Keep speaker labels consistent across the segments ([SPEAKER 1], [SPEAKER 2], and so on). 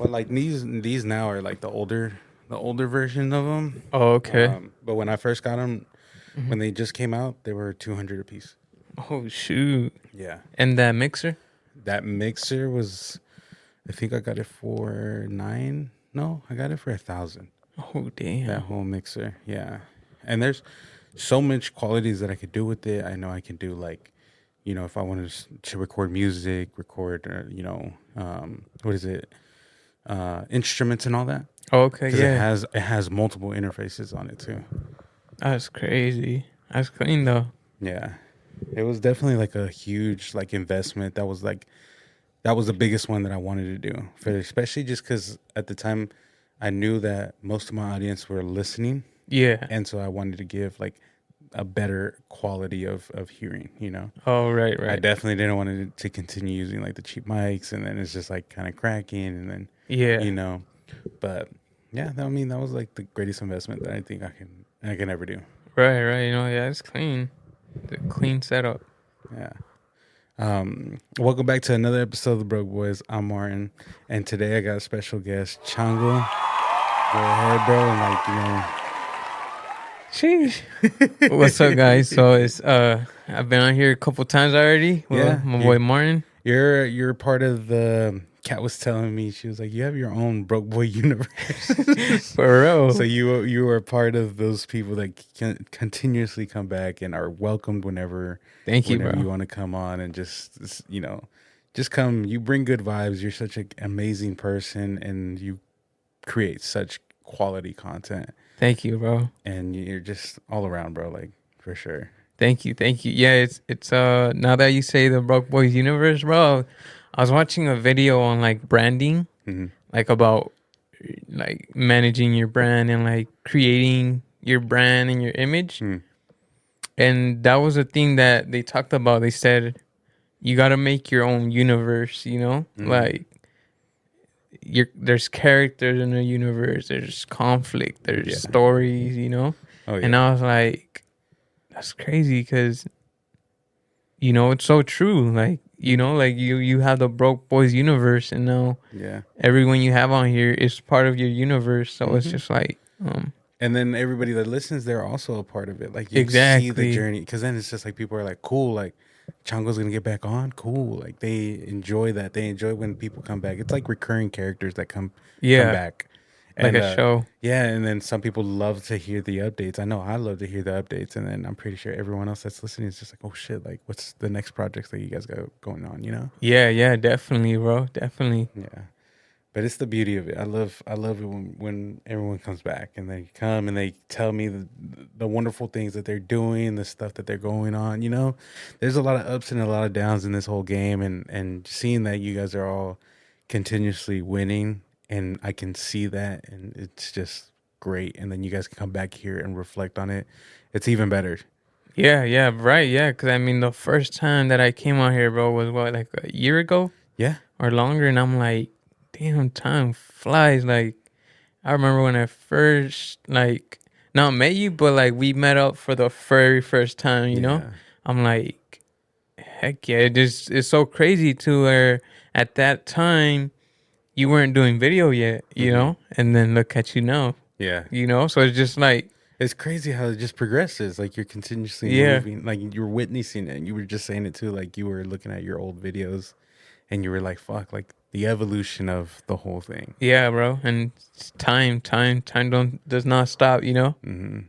[SPEAKER 1] But like these now are like the older version of them.
[SPEAKER 2] Oh, okay.
[SPEAKER 1] But when I first got them,
[SPEAKER 2] Mhm.
[SPEAKER 1] when they just came out, they were 200 a piece.
[SPEAKER 2] Oh shoot!
[SPEAKER 1] Yeah,
[SPEAKER 2] And that mixer?
[SPEAKER 1] that mixer was, I think I got it for 9. No, I got it for 1,000.
[SPEAKER 2] Oh
[SPEAKER 1] That
[SPEAKER 2] damn!
[SPEAKER 1] whole mixer, yeah. And there's so much qualities that I could do with it. I know I can do like, if I wanted to record music, what is it, instruments and all that,
[SPEAKER 2] Okay,
[SPEAKER 1] because
[SPEAKER 2] yeah.
[SPEAKER 1] it has multiple interfaces on it too.
[SPEAKER 2] That's crazy. That's clean though.
[SPEAKER 1] Yeah, it was definitely like a huge like investment. That was the biggest one that I wanted to do, for especially just because at the time I knew that most of my audience were listening,
[SPEAKER 2] Yeah.
[SPEAKER 1] and so I wanted to give like a better quality of hearing.
[SPEAKER 2] Oh right,
[SPEAKER 1] I
[SPEAKER 2] right.
[SPEAKER 1] definitely didn't want to continue using like the cheap mics, and then it's just like kind of cracking, and then
[SPEAKER 2] Yeah.
[SPEAKER 1] you know, but yeah, I mean that was like the greatest investment that I think I can ever do.
[SPEAKER 2] Right, right. Yeah, it's clean. The clean setup.
[SPEAKER 1] Yeah. Welcome back to another episode of the Broke Boys. I'm Martin, and today I got a special guest, Chango. Go ahead, bro, and
[SPEAKER 2] Sheesh. What's up, guys? So it's I've been on here a couple times already with
[SPEAKER 1] yeah,
[SPEAKER 2] my boy Martin.
[SPEAKER 1] you're part of the. Kat was telling me, she was like, you have your own Broke Boy universe.
[SPEAKER 2] For real.
[SPEAKER 1] So you are part of those people that can continuously come back and are welcomed
[SPEAKER 2] Thank you,
[SPEAKER 1] whenever
[SPEAKER 2] bro.
[SPEAKER 1] you want to come on, and just come. You bring good vibes. You're such an amazing person, and you create such quality content,
[SPEAKER 2] Thank you, bro.
[SPEAKER 1] and you're just all around, bro. Like, for sure.
[SPEAKER 2] Thank you, thank you. Yeah, it's now that you say the Broke Boys universe, bro, I was watching a video on like branding,
[SPEAKER 1] Mm-hmm.
[SPEAKER 2] like about like managing your brand and like creating your brand and your image.
[SPEAKER 1] Mm.
[SPEAKER 2] And that was a thing that they talked about. They said you got to make your own universe,
[SPEAKER 1] Mm-hmm.
[SPEAKER 2] Like there's characters in the universe, there's conflict, there's
[SPEAKER 1] Yeah.
[SPEAKER 2] stories.
[SPEAKER 1] Oh yeah.
[SPEAKER 2] And I was like, that's crazy because it's so true. Like, like you have the Broke Boys universe, and now
[SPEAKER 1] Yeah.
[SPEAKER 2] everyone you have on here is part of your universe. So it's
[SPEAKER 1] Mhm.
[SPEAKER 2] just like,
[SPEAKER 1] And then everybody that listens, they're also a part of it. Like, you see the
[SPEAKER 2] exactly.
[SPEAKER 1] journey, because then it's just like people are like, cool, like Chango's gonna get back on, cool. Like, they enjoy that. They enjoy when people come back. It's like recurring characters that come
[SPEAKER 2] Yeah,
[SPEAKER 1] back.
[SPEAKER 2] like
[SPEAKER 1] And
[SPEAKER 2] a show.
[SPEAKER 1] yeah, and then some people love to hear the updates. I know I love to hear the updates, and then I'm pretty sure everyone else that's listening is just like, oh shit, like what's the next projects that you guys got going on?
[SPEAKER 2] Yeah, definitely, bro. Definitely.
[SPEAKER 1] Yeah. But it's the beauty of it. I love it when everyone comes back and they come and they tell me the wonderful things that they're doing, the stuff that they're going on. There's a lot of ups and a lot of downs in this whole game, and seeing that you guys are all continuously winning, and I can see that, and it's just great. And then you guys can come back here and reflect on it. It's even better.
[SPEAKER 2] Yeah, right. Yeah, because I mean, the first time that I came out here, bro, was what, like a year ago
[SPEAKER 1] Yeah.
[SPEAKER 2] or longer, and I'm like, damn, time flies. Like, I remember when I first like not met you, but like we met up for the very first time.
[SPEAKER 1] Yeah.
[SPEAKER 2] I'm like, heck yeah, it's so crazy to where at that time you weren't doing video yet,
[SPEAKER 1] Mhm.
[SPEAKER 2] and then look at you now,
[SPEAKER 1] Yeah.
[SPEAKER 2] So it's just like,
[SPEAKER 1] It's crazy how it just progresses. Like, you're continuously
[SPEAKER 2] yeah,
[SPEAKER 1] moving. Like, you're witnessing it. And you were just saying it too. Like, you were looking at your old videos, and you were like, "Fuck!" Like, the evolution of the whole thing.
[SPEAKER 2] yeah, bro, and it's time does not stop,
[SPEAKER 1] Mm-hmm.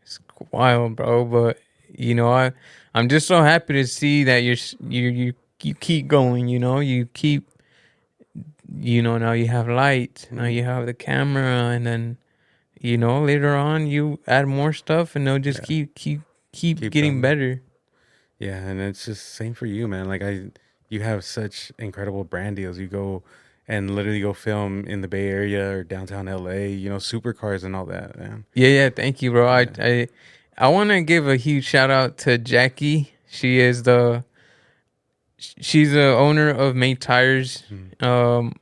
[SPEAKER 2] It's wild, bro. But I'm just so happy to see that you keep going. You keep. Now you have light. Now
[SPEAKER 1] Mm-hmm.
[SPEAKER 2] you have the camera, and then later on you add more stuff, and they'll just
[SPEAKER 1] Yeah.
[SPEAKER 2] keep
[SPEAKER 1] Keep
[SPEAKER 2] getting
[SPEAKER 1] coming.
[SPEAKER 2] better.
[SPEAKER 1] Yeah, and it's just same for you, man. Like, you have such incredible brand deals. You go and literally go film in the Bay Area or downtown LA. Supercars and all that, man.
[SPEAKER 2] Yeah. Thank you, bro.
[SPEAKER 1] Yeah.
[SPEAKER 2] I want to give a huge shout out to Jackie. She's the owner of Made Tires.
[SPEAKER 1] Mm.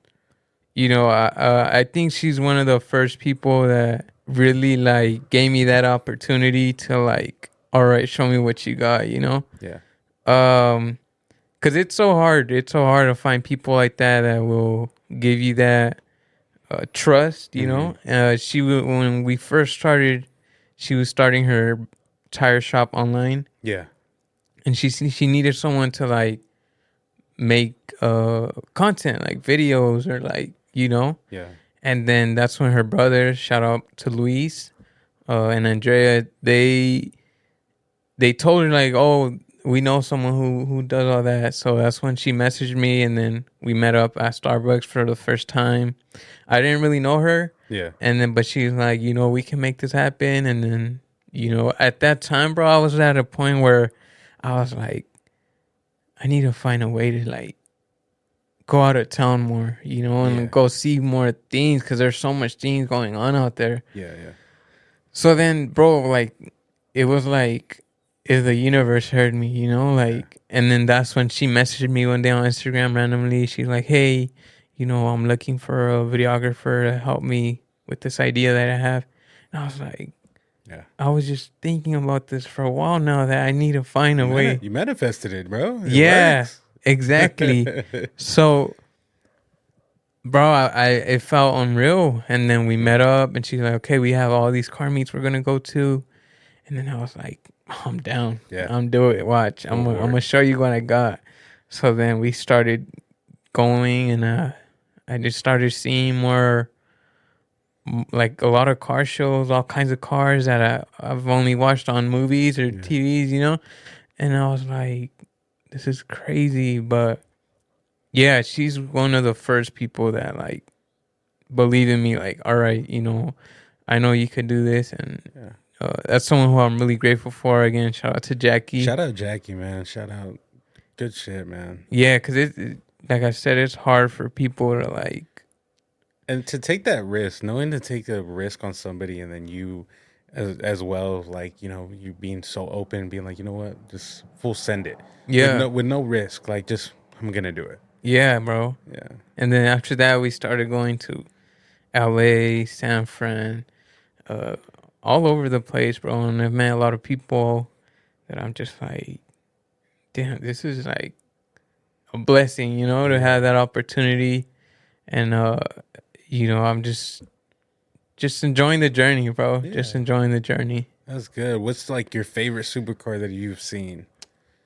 [SPEAKER 2] I think she's one of the first people that really like gave me that opportunity to like, all right, show me what you got,
[SPEAKER 1] Yeah.
[SPEAKER 2] Um, cause it's so hard. It's so hard to find people like that will give you that trust.
[SPEAKER 1] Mm-hmm.
[SPEAKER 2] When we first started, she was starting her tire shop online,
[SPEAKER 1] Yeah.
[SPEAKER 2] and she needed someone to like make content, like videos or like
[SPEAKER 1] Yeah.
[SPEAKER 2] And then that's when her brother, shout out to Luis and Andrea, they told her like, oh, we know someone who does all that. So that's when she messaged me, and then we met up at Starbucks for the first time. I didn't really know her,
[SPEAKER 1] Yeah.
[SPEAKER 2] and then but she's like, we can make this happen. And then at that time, bro, I was at a point where I was like, I need to find a way to like go out of town more, and
[SPEAKER 1] Yeah.
[SPEAKER 2] go see more things because there's so much things going on out there.
[SPEAKER 1] Yeah. Yeah.
[SPEAKER 2] So then, bro, like, it was like if the universe heard me,
[SPEAKER 1] Yeah.
[SPEAKER 2] like, and then that's when she messaged me one day on Instagram randomly. She's like, hey, I'm looking for a videographer to help me with this idea that I have. And I was like,
[SPEAKER 1] Yeah.
[SPEAKER 2] I was just thinking about this for a while now that I need to find a way.
[SPEAKER 1] You manifested it, bro. It
[SPEAKER 2] Yeah,
[SPEAKER 1] works.
[SPEAKER 2] exactly. So, bro, it felt unreal. And then we met
[SPEAKER 1] Yeah.
[SPEAKER 2] up, and she's like, okay, we have all these car meets we're gonna go to. And then I was like, I'm down.
[SPEAKER 1] Yeah.
[SPEAKER 2] I'm doing it. Watch.
[SPEAKER 1] Go
[SPEAKER 2] I'm
[SPEAKER 1] for
[SPEAKER 2] gonna
[SPEAKER 1] it.
[SPEAKER 2] show you what I got. So then we started going, and I just started seeing more, like a lot of car shows, all kinds of cars that I've only watched on movies or
[SPEAKER 1] Yeah.
[SPEAKER 2] TVs. And I was like, this is crazy. But yeah, she's one of the first people that like believe in me. Like, all right, I know you could do this, and
[SPEAKER 1] Yeah.
[SPEAKER 2] that's someone who I'm really grateful for. Again, shout out to Jackie.
[SPEAKER 1] Shout out Jackie, man. Shout out. Good shit, man.
[SPEAKER 2] Yeah, because like I said, it's hard for people to like.
[SPEAKER 1] And to take that risk, knowing to take a risk on somebody, and then you, as well, like you being so open, being like, you know what, just full send it
[SPEAKER 2] Yeah,
[SPEAKER 1] with no risk, like just I'm gonna do it.
[SPEAKER 2] yeah, bro.
[SPEAKER 1] Yeah.
[SPEAKER 2] And then after that, we started going to L.A., San Fran, uh, all over the place, bro. And I've met a lot of people that I'm just like, damn, this is like a blessing, to
[SPEAKER 1] Yeah.
[SPEAKER 2] have that opportunity. And I'm just enjoying the journey, bro. Just
[SPEAKER 1] Yeah.
[SPEAKER 2] enjoying the journey.
[SPEAKER 1] That's good. What's like your favorite supercar that you've seen?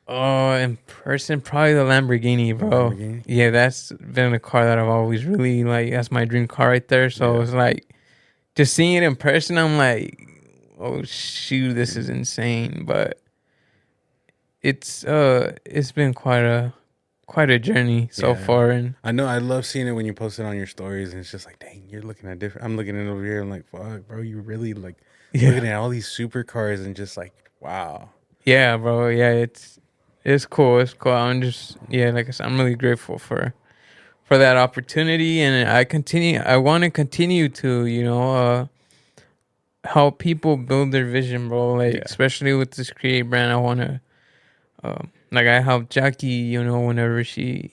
[SPEAKER 2] Oh, in person, probably the Lamborghini,
[SPEAKER 1] The
[SPEAKER 2] bro.
[SPEAKER 1] Lamborghini.
[SPEAKER 2] Yeah, that's been a car that I've always really like. That's my dream car right there. So
[SPEAKER 1] Yeah.
[SPEAKER 2] it's like just seeing it in person. I'm like, oh shoot, this is insane. But it's been quite a journey so
[SPEAKER 1] Yeah.
[SPEAKER 2] far, and
[SPEAKER 1] I know. I love seeing it when you post it on your stories, and it's just like, dang, you're looking at different. I'm looking at it over here. I'm like, fuck, bro, you really like
[SPEAKER 2] yeah,
[SPEAKER 1] looking at all these supercars and just like, wow.
[SPEAKER 2] yeah, bro, yeah, it's cool. It's cool. I'm just like I said, I'm really grateful for that opportunity, and I want to continue to help people build their vision, bro. Like
[SPEAKER 1] Yeah.
[SPEAKER 2] especially with this create brand, I want to like I help Jackie, whenever she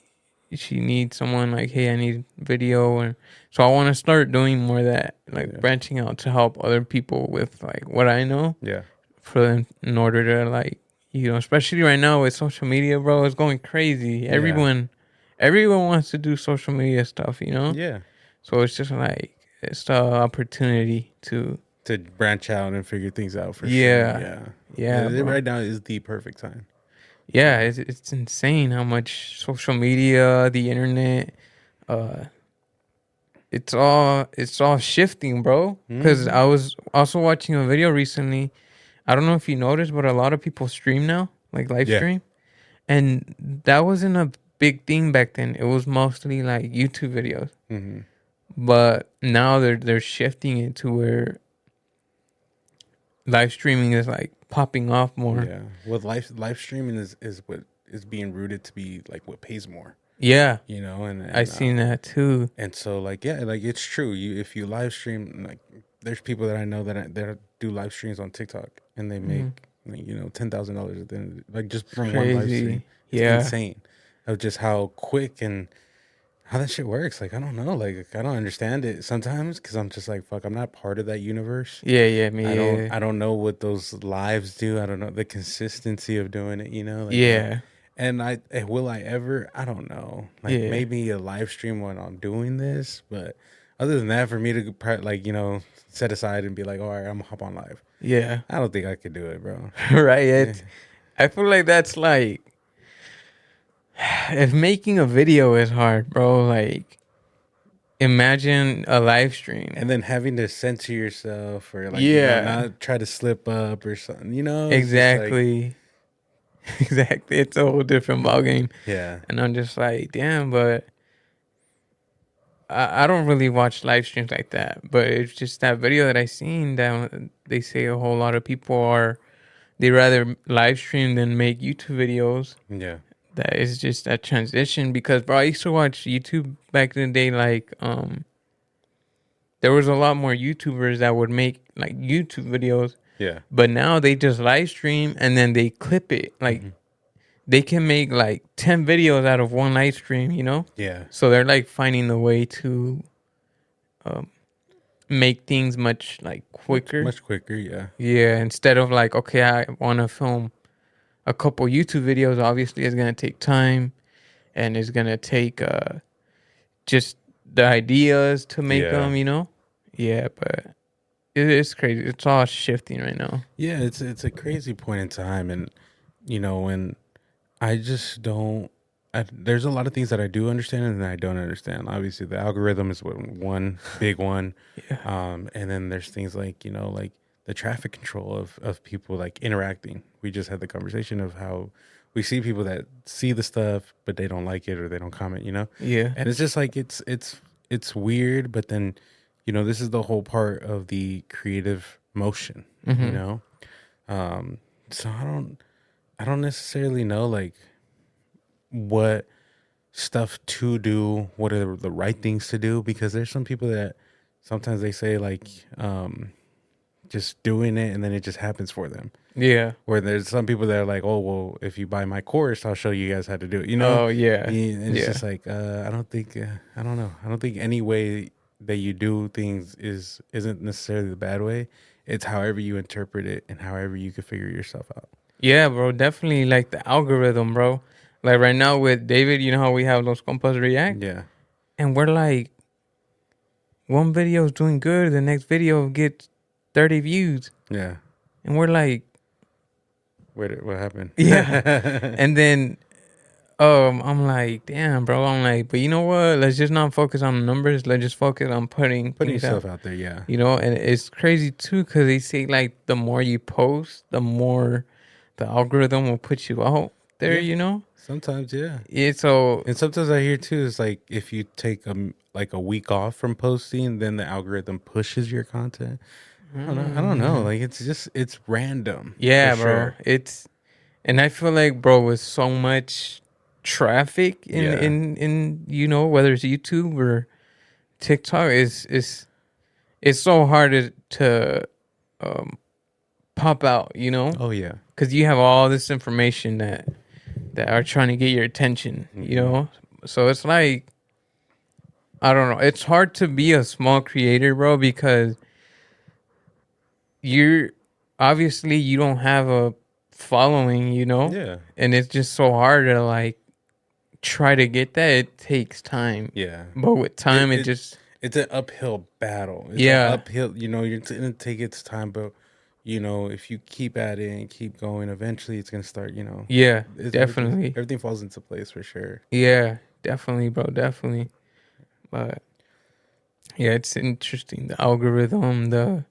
[SPEAKER 2] needs someone like, hey, I need video, and so I want to start doing more of that, like
[SPEAKER 1] Yeah.
[SPEAKER 2] branching out to help other people with like what I know
[SPEAKER 1] Yeah.
[SPEAKER 2] for them in order to like especially right now with social media, bro, it's going crazy.
[SPEAKER 1] Yeah.
[SPEAKER 2] Everyone wants to do social media stuff,
[SPEAKER 1] Yeah.
[SPEAKER 2] so it's just like it's the opportunity to
[SPEAKER 1] To branch out and figure things out for sure.
[SPEAKER 2] yeah,
[SPEAKER 1] Yeah.
[SPEAKER 2] yeah, bro.
[SPEAKER 1] Right now is the perfect time.
[SPEAKER 2] Yeah, it's insane how much social media, the internet, uh, it's all shifting, bro. Because
[SPEAKER 1] Hmm.
[SPEAKER 2] I was also watching a video recently. I don't know if you noticed, but a lot of people stream now, like live
[SPEAKER 1] Yeah.
[SPEAKER 2] stream, and that wasn't a big thing back then. It was mostly like YouTube videos,
[SPEAKER 1] Hmm.
[SPEAKER 2] but now they're shifting it to where live streaming is like popping off more.
[SPEAKER 1] Yeah. With live streaming is what is being rooted to be like what pays more.
[SPEAKER 2] Yeah,
[SPEAKER 1] And
[SPEAKER 2] I seen that too.
[SPEAKER 1] and so like yeah, like it's true. If you live stream, like there's people that I know that do live streams on TikTok, and they make
[SPEAKER 2] Mhm.
[SPEAKER 1] like, $10,000 at the end, like just from one live stream.
[SPEAKER 2] Crazy.
[SPEAKER 1] It's
[SPEAKER 2] Yeah.
[SPEAKER 1] insane of just how quick and how that shit works. Like I don't know, like I don't understand it sometimes because I'm just like fuck, I'm not part of that universe.
[SPEAKER 2] Yeah, yeah, me. Yeah.
[SPEAKER 1] I don't know what those lives do. I don't know the consistency of doing it. Like
[SPEAKER 2] Yeah.
[SPEAKER 1] and will I ever? I don't know. Like
[SPEAKER 2] Yeah.
[SPEAKER 1] maybe a live stream when I'm doing this, but other than that, for me to like set aside and be like, all right, I'm gonna hop on live.
[SPEAKER 2] Yeah.
[SPEAKER 1] I don't think I could do it, bro.
[SPEAKER 2] Right.
[SPEAKER 1] Yeah.
[SPEAKER 2] I feel like that's like if making a video is hard, bro, like imagine a live stream.
[SPEAKER 1] And then having to censor yourself or like
[SPEAKER 2] Yeah.
[SPEAKER 1] not try to slip up or something. It's just like
[SPEAKER 2] Exactly. Exactly. It's a whole different ballgame.
[SPEAKER 1] yeah,
[SPEAKER 2] And I'm just like, damn, but I don't really watch live streams like that. But it's just that video that I seen that they say a whole lot of people they rather live stream than make YouTube videos.
[SPEAKER 1] yeah,
[SPEAKER 2] That is just that transition because bro, I used to watch YouTube back in the day. Like there was a lot more YouTubers that would make like YouTube videos,
[SPEAKER 1] yeah,
[SPEAKER 2] but now they just live stream and then they clip it. Like
[SPEAKER 1] hmm
[SPEAKER 2] they can make like 10 videos out of one live stream, you know?
[SPEAKER 1] yeah.
[SPEAKER 2] So they're like finding a way to um, make things much like
[SPEAKER 1] Much
[SPEAKER 2] quicker.
[SPEAKER 1] much quicker. Yeah,
[SPEAKER 2] Yeah, instead of like, okay, I want to film a couple YouTube videos. Obviously, it's gonna take time, and it's gonna take just the ideas to make
[SPEAKER 1] yeah,
[SPEAKER 2] them. You know? Yeah, but it's crazy. It's all shifting right now.
[SPEAKER 1] yeah. It's a crazy point in time, and when I just don't. There's a lot of things that I do understand and that I don't understand. Obviously, the algorithm is one big one,
[SPEAKER 2] Yeah,
[SPEAKER 1] and then there's things like like the traffic control of people like interacting. We just had the conversation of how we see people that see the stuff but they don't like it or they don't comment.
[SPEAKER 2] yeah,
[SPEAKER 1] And it's just like it's weird, but then this is the whole part of the creative motion. You
[SPEAKER 2] mm-hmm.
[SPEAKER 1] know, so I don't necessarily know like what stuff to do, what are the right things to do, because there's some people that sometimes they say like just doing it and then it just happens for them.
[SPEAKER 2] Yeah.
[SPEAKER 1] Where there's some people that are like, oh well, if you buy my course, I'll show you guys how to do it.
[SPEAKER 2] Oh yeah,
[SPEAKER 1] And it's
[SPEAKER 2] yeah,
[SPEAKER 1] just like I don't think I don't know. I don't think any way that you do things isn't necessarily the bad way. It's however you interpret it and however you can figure yourself out.
[SPEAKER 2] yeah, bro. Definitely like the algorithm, bro. Like right now with David, you know how we have those compas react,
[SPEAKER 1] Yeah,
[SPEAKER 2] and we're like, one video is doing good, the next video gets 30 views,
[SPEAKER 1] yeah.
[SPEAKER 2] and we're like,
[SPEAKER 1] What happened?
[SPEAKER 2] yeah, and then I'm like, damn, bro. I'm like, but you know what? Let's just not focus on the numbers. Let's just focus on putting
[SPEAKER 1] Putting
[SPEAKER 2] things out.
[SPEAKER 1] yourself out there. Yeah,
[SPEAKER 2] You know, and it's crazy too because they say like the more you post, the more the algorithm will put you out there.
[SPEAKER 1] yeah.
[SPEAKER 2] You know,
[SPEAKER 1] Sometimes, yeah.
[SPEAKER 2] yeah. So
[SPEAKER 1] And sometimes I hear too is like if you take like a week off from posting, then the algorithm pushes your content. I don't know. Like it's random for
[SPEAKER 2] yeah, bro.
[SPEAKER 1] sure.
[SPEAKER 2] And I feel like, bro, with so much traffic
[SPEAKER 1] Yeah.
[SPEAKER 2] in whether it's YouTube or TikTok, it's so hard to um, pop out,
[SPEAKER 1] Oh yeah.
[SPEAKER 2] because you have all this information that are trying to get your attention,
[SPEAKER 1] hmm
[SPEAKER 2] So it's like I don't know. It's hard to be a small creator, bro, because you're obviously you don't have a following,
[SPEAKER 1] Yeah.
[SPEAKER 2] and it's just so hard to like try to get that. It takes time,
[SPEAKER 1] Yeah.
[SPEAKER 2] but with time,
[SPEAKER 1] It,
[SPEAKER 2] it
[SPEAKER 1] it
[SPEAKER 2] just
[SPEAKER 1] it's an uphill battle. It's an
[SPEAKER 2] yeah,
[SPEAKER 1] uphill. You're gonna take its time, but if you keep at it and keep going, eventually it's gonna start.
[SPEAKER 2] yeah,
[SPEAKER 1] Everything
[SPEAKER 2] definitely,
[SPEAKER 1] everything falls into place for sure.
[SPEAKER 2] yeah, definitely, bro, definitely. But yeah, it's interesting. The algorithm, the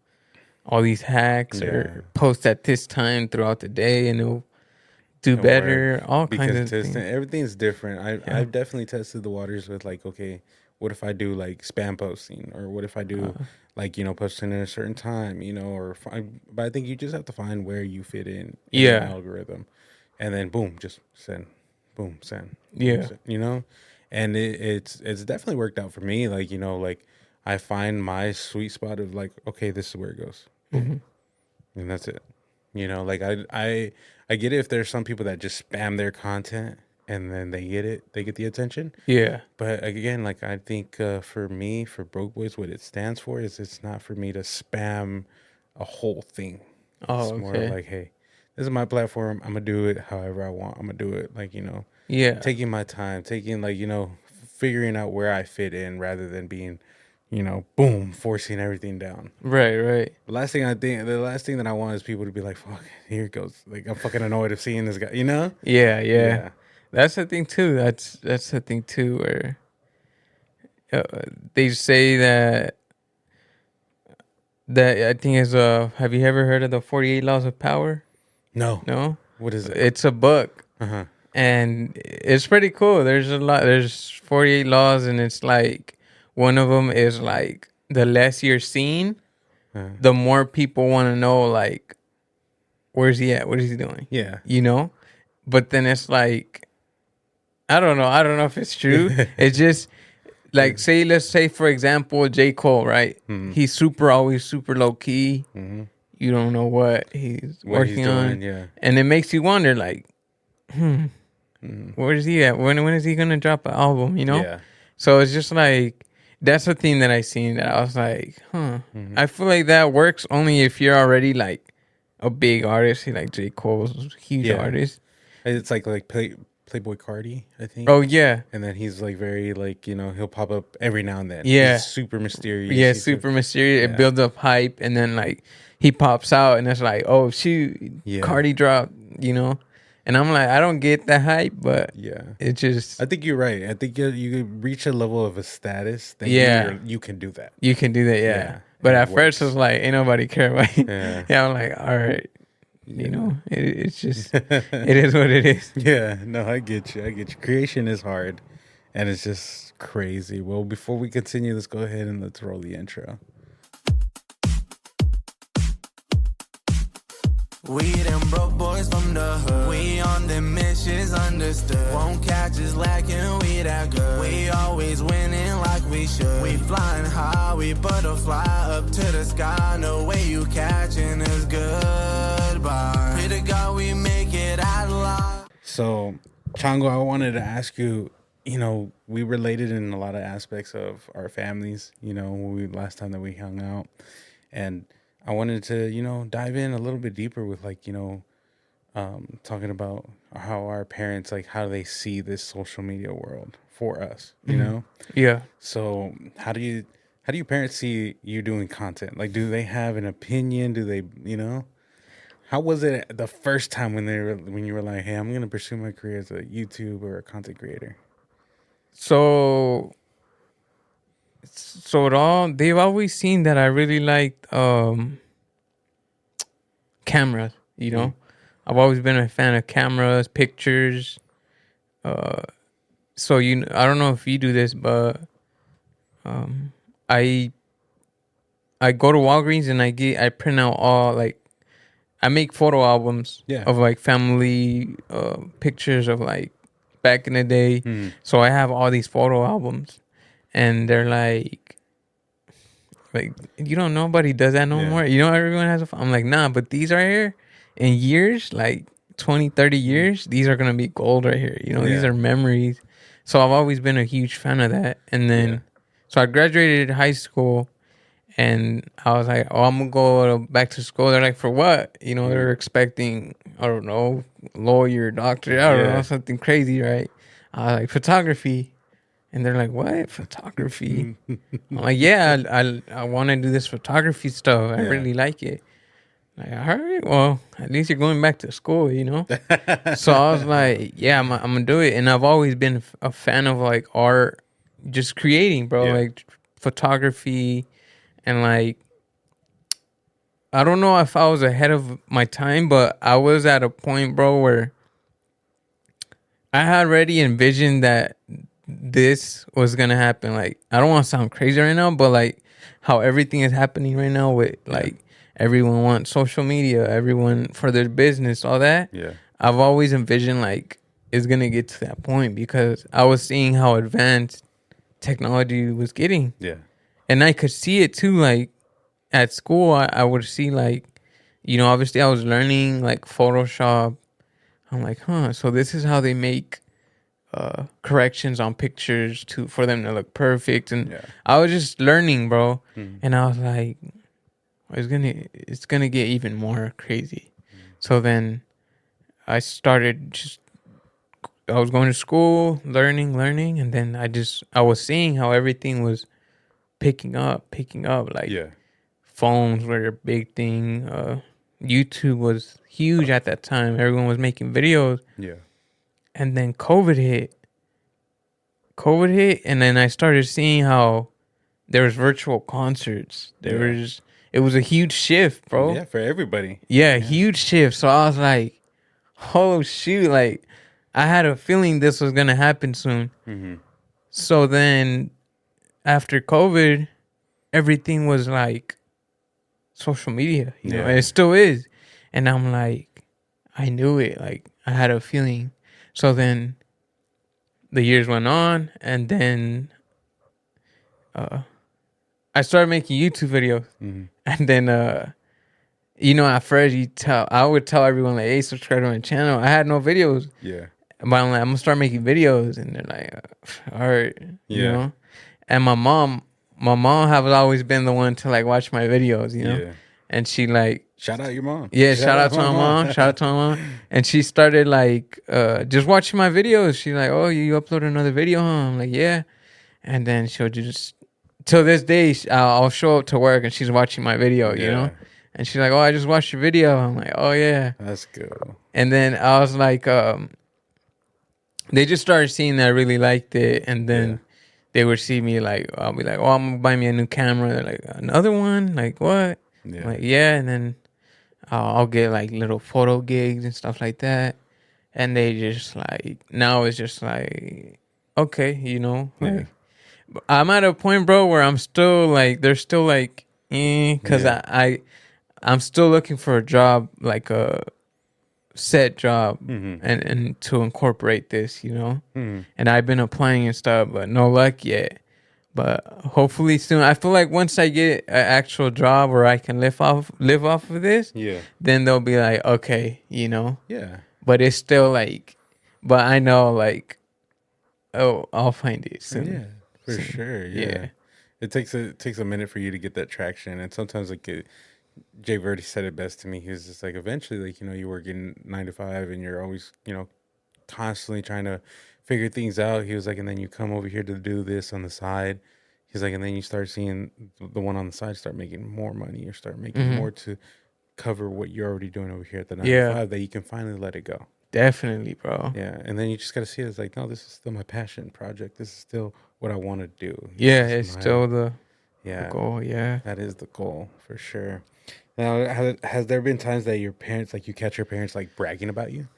[SPEAKER 2] all these hacks
[SPEAKER 1] Yeah.
[SPEAKER 2] or post at this time throughout the day, and it'll do
[SPEAKER 1] And work
[SPEAKER 2] better. All kinds
[SPEAKER 1] because
[SPEAKER 2] of
[SPEAKER 1] testing
[SPEAKER 2] things.
[SPEAKER 1] everything's different.
[SPEAKER 2] Yeah.
[SPEAKER 1] I've definitely tested the waters with like, okay, what if I do like spam posting, or what if I do like posting at a certain time, or but I think you just have to find where you fit in the
[SPEAKER 2] Yeah.
[SPEAKER 1] algorithm, and then boom, just send, boom, send, boom,
[SPEAKER 2] Yeah.
[SPEAKER 1] send. And it's definitely worked out for me. Like like I find my sweet spot of like, okay, this is where it goes, boom,
[SPEAKER 2] Hmm.
[SPEAKER 1] and that's it. Like I get it if there's some people that just spam their content and then they get the attention.
[SPEAKER 2] Yeah.
[SPEAKER 1] But again, like I think for me, for Broke Boys, what it stands for is it's not for me to spam a whole thing.
[SPEAKER 2] Oh,
[SPEAKER 1] It's more of
[SPEAKER 2] okay.
[SPEAKER 1] like, hey, this is my platform. I'm gonna do it however I want. I'm gonna do it like
[SPEAKER 2] Yeah.
[SPEAKER 1] taking my time, taking like figuring out where I fit in rather than being boom, forcing everything down.
[SPEAKER 2] Right, right.
[SPEAKER 1] The last thing that I want is people to be like, fuck, here it goes. Like, I'm fucking annoyed of seeing this guy,
[SPEAKER 2] Yeah, yeah.
[SPEAKER 1] Yeah.
[SPEAKER 2] That's the thing too. That's the thing too, where uh, they say that I think is have you ever heard of the 48 laws of power?
[SPEAKER 1] No.
[SPEAKER 2] No?
[SPEAKER 1] What is it?
[SPEAKER 2] It's a book
[SPEAKER 1] Uh-huh.
[SPEAKER 2] and it's pretty cool. There's 48 laws and it's like one of them is like the less you're seen,
[SPEAKER 1] Uh,
[SPEAKER 2] the more people want to know like where's he at? What is he doing?
[SPEAKER 1] yeah.
[SPEAKER 2] You know? But then it's like I don't know. I don't know if it's true. It's just like let's say for example J. Cole, right?
[SPEAKER 1] Mhm.
[SPEAKER 2] He's always super low key.
[SPEAKER 1] Mhm.
[SPEAKER 2] You don't know what he's
[SPEAKER 1] What he's
[SPEAKER 2] working on.
[SPEAKER 1] doing, yeah.
[SPEAKER 2] And it makes you wonder like,
[SPEAKER 1] Mhm.
[SPEAKER 2] where is he at? When is he gonna drop an album,
[SPEAKER 1] Yeah.
[SPEAKER 2] So it's just like that's the thing that I seen that I was like,
[SPEAKER 1] Mhm.
[SPEAKER 2] I feel like that works only if you're already like a big artist, like J. Cole's a huge
[SPEAKER 1] Yeah.
[SPEAKER 2] artist.
[SPEAKER 1] It's like Playboy Cardi, I think.
[SPEAKER 2] Oh yeah.
[SPEAKER 1] And then he's like very like, he'll pop up every now and then.
[SPEAKER 2] Yeah.
[SPEAKER 1] He's super mysterious.
[SPEAKER 2] Yeah,
[SPEAKER 1] He's
[SPEAKER 2] super mysterious.
[SPEAKER 1] yeah.
[SPEAKER 2] It builds up hype, and then like he pops out, and it's like, oh shoot,
[SPEAKER 1] Yeah.
[SPEAKER 2] Cardi dropped, And I'm like, I don't get the hype, but
[SPEAKER 1] Yeah.
[SPEAKER 2] it just
[SPEAKER 1] I think you're right. I think you reach a level of a status that you can do that.
[SPEAKER 2] you can do that, yeah.
[SPEAKER 1] Yeah,
[SPEAKER 2] But
[SPEAKER 1] and
[SPEAKER 2] at
[SPEAKER 1] it
[SPEAKER 2] first,
[SPEAKER 1] works.
[SPEAKER 2] it's like ain't nobody care about it.
[SPEAKER 1] Yeah.
[SPEAKER 2] Yeah, I'm like, all right,
[SPEAKER 1] Yeah.
[SPEAKER 2] it's just it is what it is.
[SPEAKER 1] Yeah, no, I get you. Creation is hard, and it's just crazy. Well, before we continue, let's go ahead and let's roll the intro.
[SPEAKER 3] We them broke boys from the hood. We on them missions understood. Won't catch us lacking, we that good. We always winning like we should. We flying high, we butterfly up to the sky. No way you catching us goodbye. Pray to God we make it out alive.
[SPEAKER 1] So, Chango, I wanted to ask you, we related in a lot of aspects of our families, last time that we hung out. And I wanted to, dive in a little bit deeper with talking about how our parents, like how they see this social media world for us,
[SPEAKER 2] Yeah.
[SPEAKER 1] So how do your parents see you doing content? Like, do they have an opinion? Do they, how was it the first time when you were like, hey, I'm going to pursue my career as a YouTube or a content creator?
[SPEAKER 2] So they've always seen that I really liked cameras, I've always been a fan of cameras, pictures. So I don't know if you do this, but I go to Walgreens and I print out all like I make photo albums of like family pictures of like back in the day. So I have all these photo albums, and they're like nobody does that no more. Everyone has I'm like, nah, but these right here in years, like 20, 30 years, these are gonna be gold right here. These are memories. So I've always been a huge fan of that. And then so I graduated high school, and I was like, oh, I'm gonna go back to school. They're like, for what? They're expecting, I don't know, lawyer, doctor, I don't know, something crazy, right? I was like, photography. And they're like, what? Photography? I'm like, yeah, I want to do this photography stuff. I really like it. Like, all right, well, at least you're going back to school, So I was like, yeah, I'm going to do it. And I've always been a fan of like art, just creating, bro, like photography. And like, I don't know if I was ahead of my time, but I was at a point, bro, where I had already envisioned that this was gonna happen. Like, I don't want to sound crazy right now, but like how everything is happening right now with like everyone wants social media, everyone for their business, all that.
[SPEAKER 1] Yeah.
[SPEAKER 2] I've always envisioned like it's gonna get to that point because I was seeing how advanced technology was getting.
[SPEAKER 1] Yeah.
[SPEAKER 2] And I could see it too. Like at school, I would see like, obviously I was learning like Photoshop. I'm like, so this is how they make corrections on pictures for them to look perfect. And I was just learning, bro. And I was like, it's gonna get even more crazy. So then I was going to school, learning, and then I was seeing how everything was picking up. Like
[SPEAKER 1] Yeah.
[SPEAKER 2] phones were a big thing. YouTube was huge at that time. Everyone was making videos.
[SPEAKER 1] Yeah.
[SPEAKER 2] And then COVID hit. And then I started seeing how there was virtual concerts. It was a huge shift, bro.
[SPEAKER 1] Yeah, for everybody.
[SPEAKER 2] Yeah, huge shift. So I was like, oh shoot, like I had a feeling this was gonna happen soon.
[SPEAKER 1] Mm-hmm.
[SPEAKER 2] So then after COVID, everything was like social media, you know, and it still is. And I'm like, I knew it. Like I had a feeling. So then the years went on, and then I started making YouTube videos.
[SPEAKER 1] Mm-hmm.
[SPEAKER 2] And then you know, at first I would tell everyone like, hey, subscribe to my channel. I had no videos.
[SPEAKER 1] Yeah.
[SPEAKER 2] But I'm like, I'm gonna start making videos, and they're like, all right, you know. And my mom has always been the one to like watch my videos, you know.
[SPEAKER 1] Yeah.
[SPEAKER 2] And she like,
[SPEAKER 1] shout out your mom.
[SPEAKER 2] Yeah, shout out to my mom. Shout out to my mom. And she started like just watching my videos. She's like, oh, you upload another video, huh? I'm like, yeah. And then she'll just till this day, I'll show up to work and she's watching my video, you know. And she's like, oh, I just watched your video. I'm like, oh yeah,
[SPEAKER 1] that's good.
[SPEAKER 2] And then I was like, they just started seeing that I really liked it, and then they would see me like, I'll be like, oh, I'm gonna buy me a new camera. They're like, another one? Like what?
[SPEAKER 1] Yeah.
[SPEAKER 2] I'm like, yeah. And then I'll get like little photo gigs and stuff like that, and they just like, now it's just like, okay, you know, like I'm at a point, bro, where I'm still like, they're still like, because I'm still looking for a job, like a set job, and to incorporate this, you know. And I've been applying and stuff, but no luck yet. But hopefully soon. I feel like once I get an actual job where I can live off of this, then they'll be like, okay, you know.
[SPEAKER 1] Yeah.
[SPEAKER 2] But it's still like, but I know like, oh, I'll find it soon.
[SPEAKER 1] Yeah, for sure. Yeah. It takes a minute for you to get that traction, and sometimes like Jay Verdi said it best to me. He was just like, eventually, like, you know, you're working 9 to 5 and you're always, you know, constantly trying to figure things out. He was like, and then you come over here to do this on the side. He's like, and then you start seeing the one on the side start making more money or start making more to cover what you're already doing over here at the 9 to 5, that you can finally let it go.
[SPEAKER 2] Definitely, bro.
[SPEAKER 1] Yeah. And then you just got to see it as like, no, this is still my passion project. This is still what I want to do.
[SPEAKER 2] Yeah, it's still the goal. Yeah.
[SPEAKER 1] That is the goal for sure. Now, has there been times that your parents, like you catch your parents like bragging about you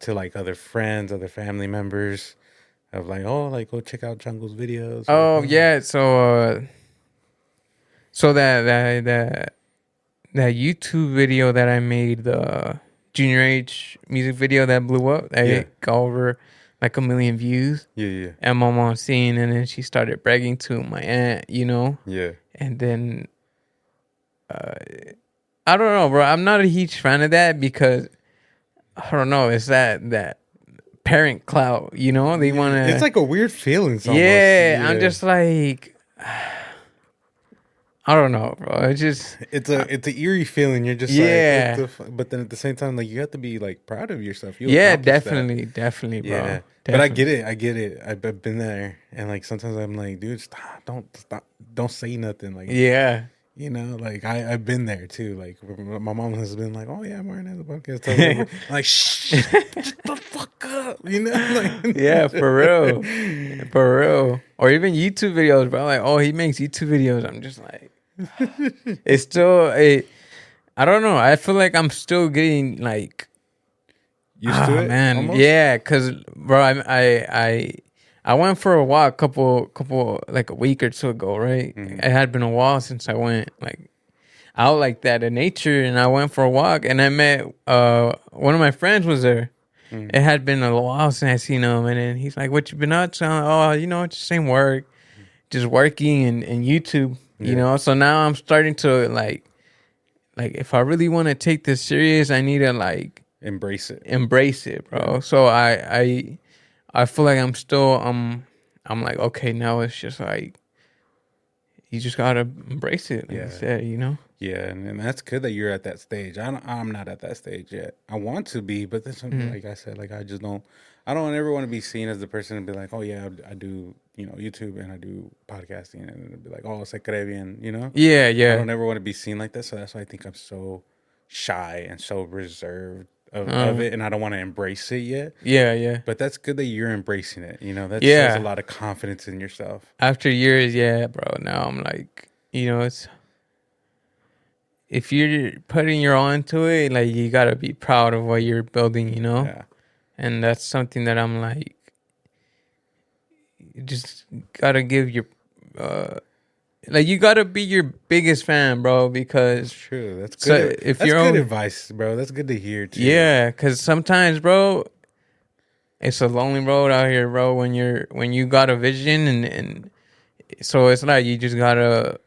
[SPEAKER 1] to like other friends, other family members of like, oh, like go check out Chango's videos?
[SPEAKER 2] Oh, yeah. So that YouTube video that I made, the Junior H music video that blew up, that got over like 1 million views.
[SPEAKER 1] Yeah.
[SPEAKER 2] And my mom seen, and then she started bragging to my aunt, you know?
[SPEAKER 1] Yeah.
[SPEAKER 2] And then I don't know, bro. I'm not a huge fan of that because I don't know. It's that parent clout, you know? They want to.
[SPEAKER 1] It's like a weird feeling.
[SPEAKER 2] Yeah, I'm just like, I don't know, bro. It's just
[SPEAKER 1] it's an eerie feeling. You're just like, but then at the same time, like you have to be like proud of yourself.
[SPEAKER 2] Definitely, bro.
[SPEAKER 1] Yeah, but I get it. I've been there, and like sometimes I'm like, dude, stop, don't say nothing. Like, you know, like I've been there too. Like my mom has been like, "Oh yeah, Martin has a podcast." I'm like, shh, shut the fuck up, you know? Like,
[SPEAKER 2] yeah, for real. Or even YouTube videos, bro. Like, oh, he makes YouTube videos. I'm just like, it's still I don't know. I feel like I'm still getting like
[SPEAKER 1] used to it,
[SPEAKER 2] man.
[SPEAKER 1] Almost?
[SPEAKER 2] Yeah, because bro, I went for a walk, couple like a week or two ago, right? It had been a while since I went like out like that in nature, and I went for a walk, and I met one of my friends was there. It had been a while since I seen him, and then he's like, "What you been up to?" I'm like, oh, you know, it's the same work, just working and YouTube, you know. So now I'm starting to like if I really want to take this serious, I need to like
[SPEAKER 1] embrace it,
[SPEAKER 2] bro. Yeah. So I feel like I'm like, okay, now it's just like, you just gotta embrace it, like you said, you know?
[SPEAKER 1] Yeah, and that's good that you're at that stage. I'm not at that stage yet. I want to be, but then something like I said, like I don't ever want to be seen as the person and be like, oh yeah, I do YouTube and I do podcasting, and it'll be like, oh, se cree bien, you know.
[SPEAKER 2] Yeah,
[SPEAKER 1] I
[SPEAKER 2] yeah.
[SPEAKER 1] don't ever want to be seen like that, so that's why I think I'm so shy and so reserved of it, and I don't want to embrace it yet.
[SPEAKER 2] Yeah, yeah.
[SPEAKER 1] But that's good that you're embracing it. That shows
[SPEAKER 2] Yeah.
[SPEAKER 1] a lot of confidence in yourself.
[SPEAKER 2] After years, yeah, bro. Now I'm like, it's if you're putting your all into it, like you gotta be proud of what you're building,
[SPEAKER 1] Yeah.
[SPEAKER 2] And that's something that I'm like, you just gotta give your, like you gotta be your biggest fan, bro, because
[SPEAKER 1] That's true. That's good.
[SPEAKER 2] so if
[SPEAKER 1] that's
[SPEAKER 2] you're
[SPEAKER 1] good
[SPEAKER 2] only,
[SPEAKER 1] advice, bro. That's good to hear too.
[SPEAKER 2] yeah, because sometimes, bro, it's a lonely road out here, bro. When you got a vision and so it's like you just gotta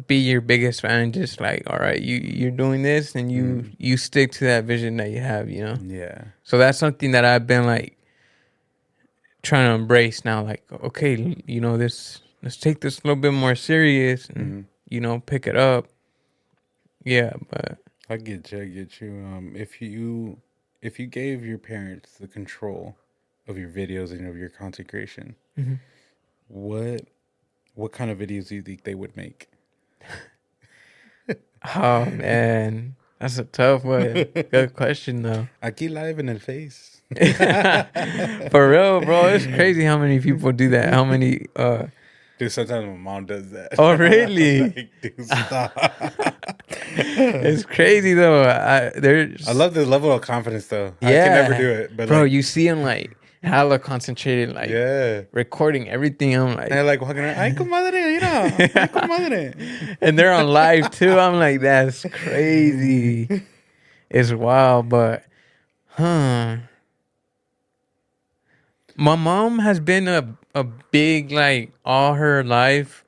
[SPEAKER 2] be your biggest fan. Just like, all right, you're doing this, and you stick to that vision that you have,
[SPEAKER 1] Yeah.
[SPEAKER 2] So that's something that I've been like trying to embrace now. Like, okay, let's take this a little bit more serious and pick it up. Yeah, but
[SPEAKER 1] I get you. I get you. If you gave your parents the control of your videos and of your content creation, what kind of videos do you think they would make?
[SPEAKER 2] oh man, that's a tough one. Good question though.
[SPEAKER 1] Aquí live in el face.
[SPEAKER 2] For real, bro, it's crazy how many people do that. How many?
[SPEAKER 1] Dude, sometimes my mom does that.
[SPEAKER 2] Oh, really?
[SPEAKER 1] Like, dude, stop.
[SPEAKER 2] It's crazy though.
[SPEAKER 1] I love the level of confidence though.
[SPEAKER 2] Yeah,
[SPEAKER 1] I can never do it, but
[SPEAKER 2] bro,
[SPEAKER 1] like,
[SPEAKER 2] you see them like hella concentrated, like recording everything. I'm like,
[SPEAKER 1] they're like walking around. Ay, comadre, ay, comadre.
[SPEAKER 2] and they're on live too. I'm like, that's crazy. It's wild, but my mom has been a big, like, all her life,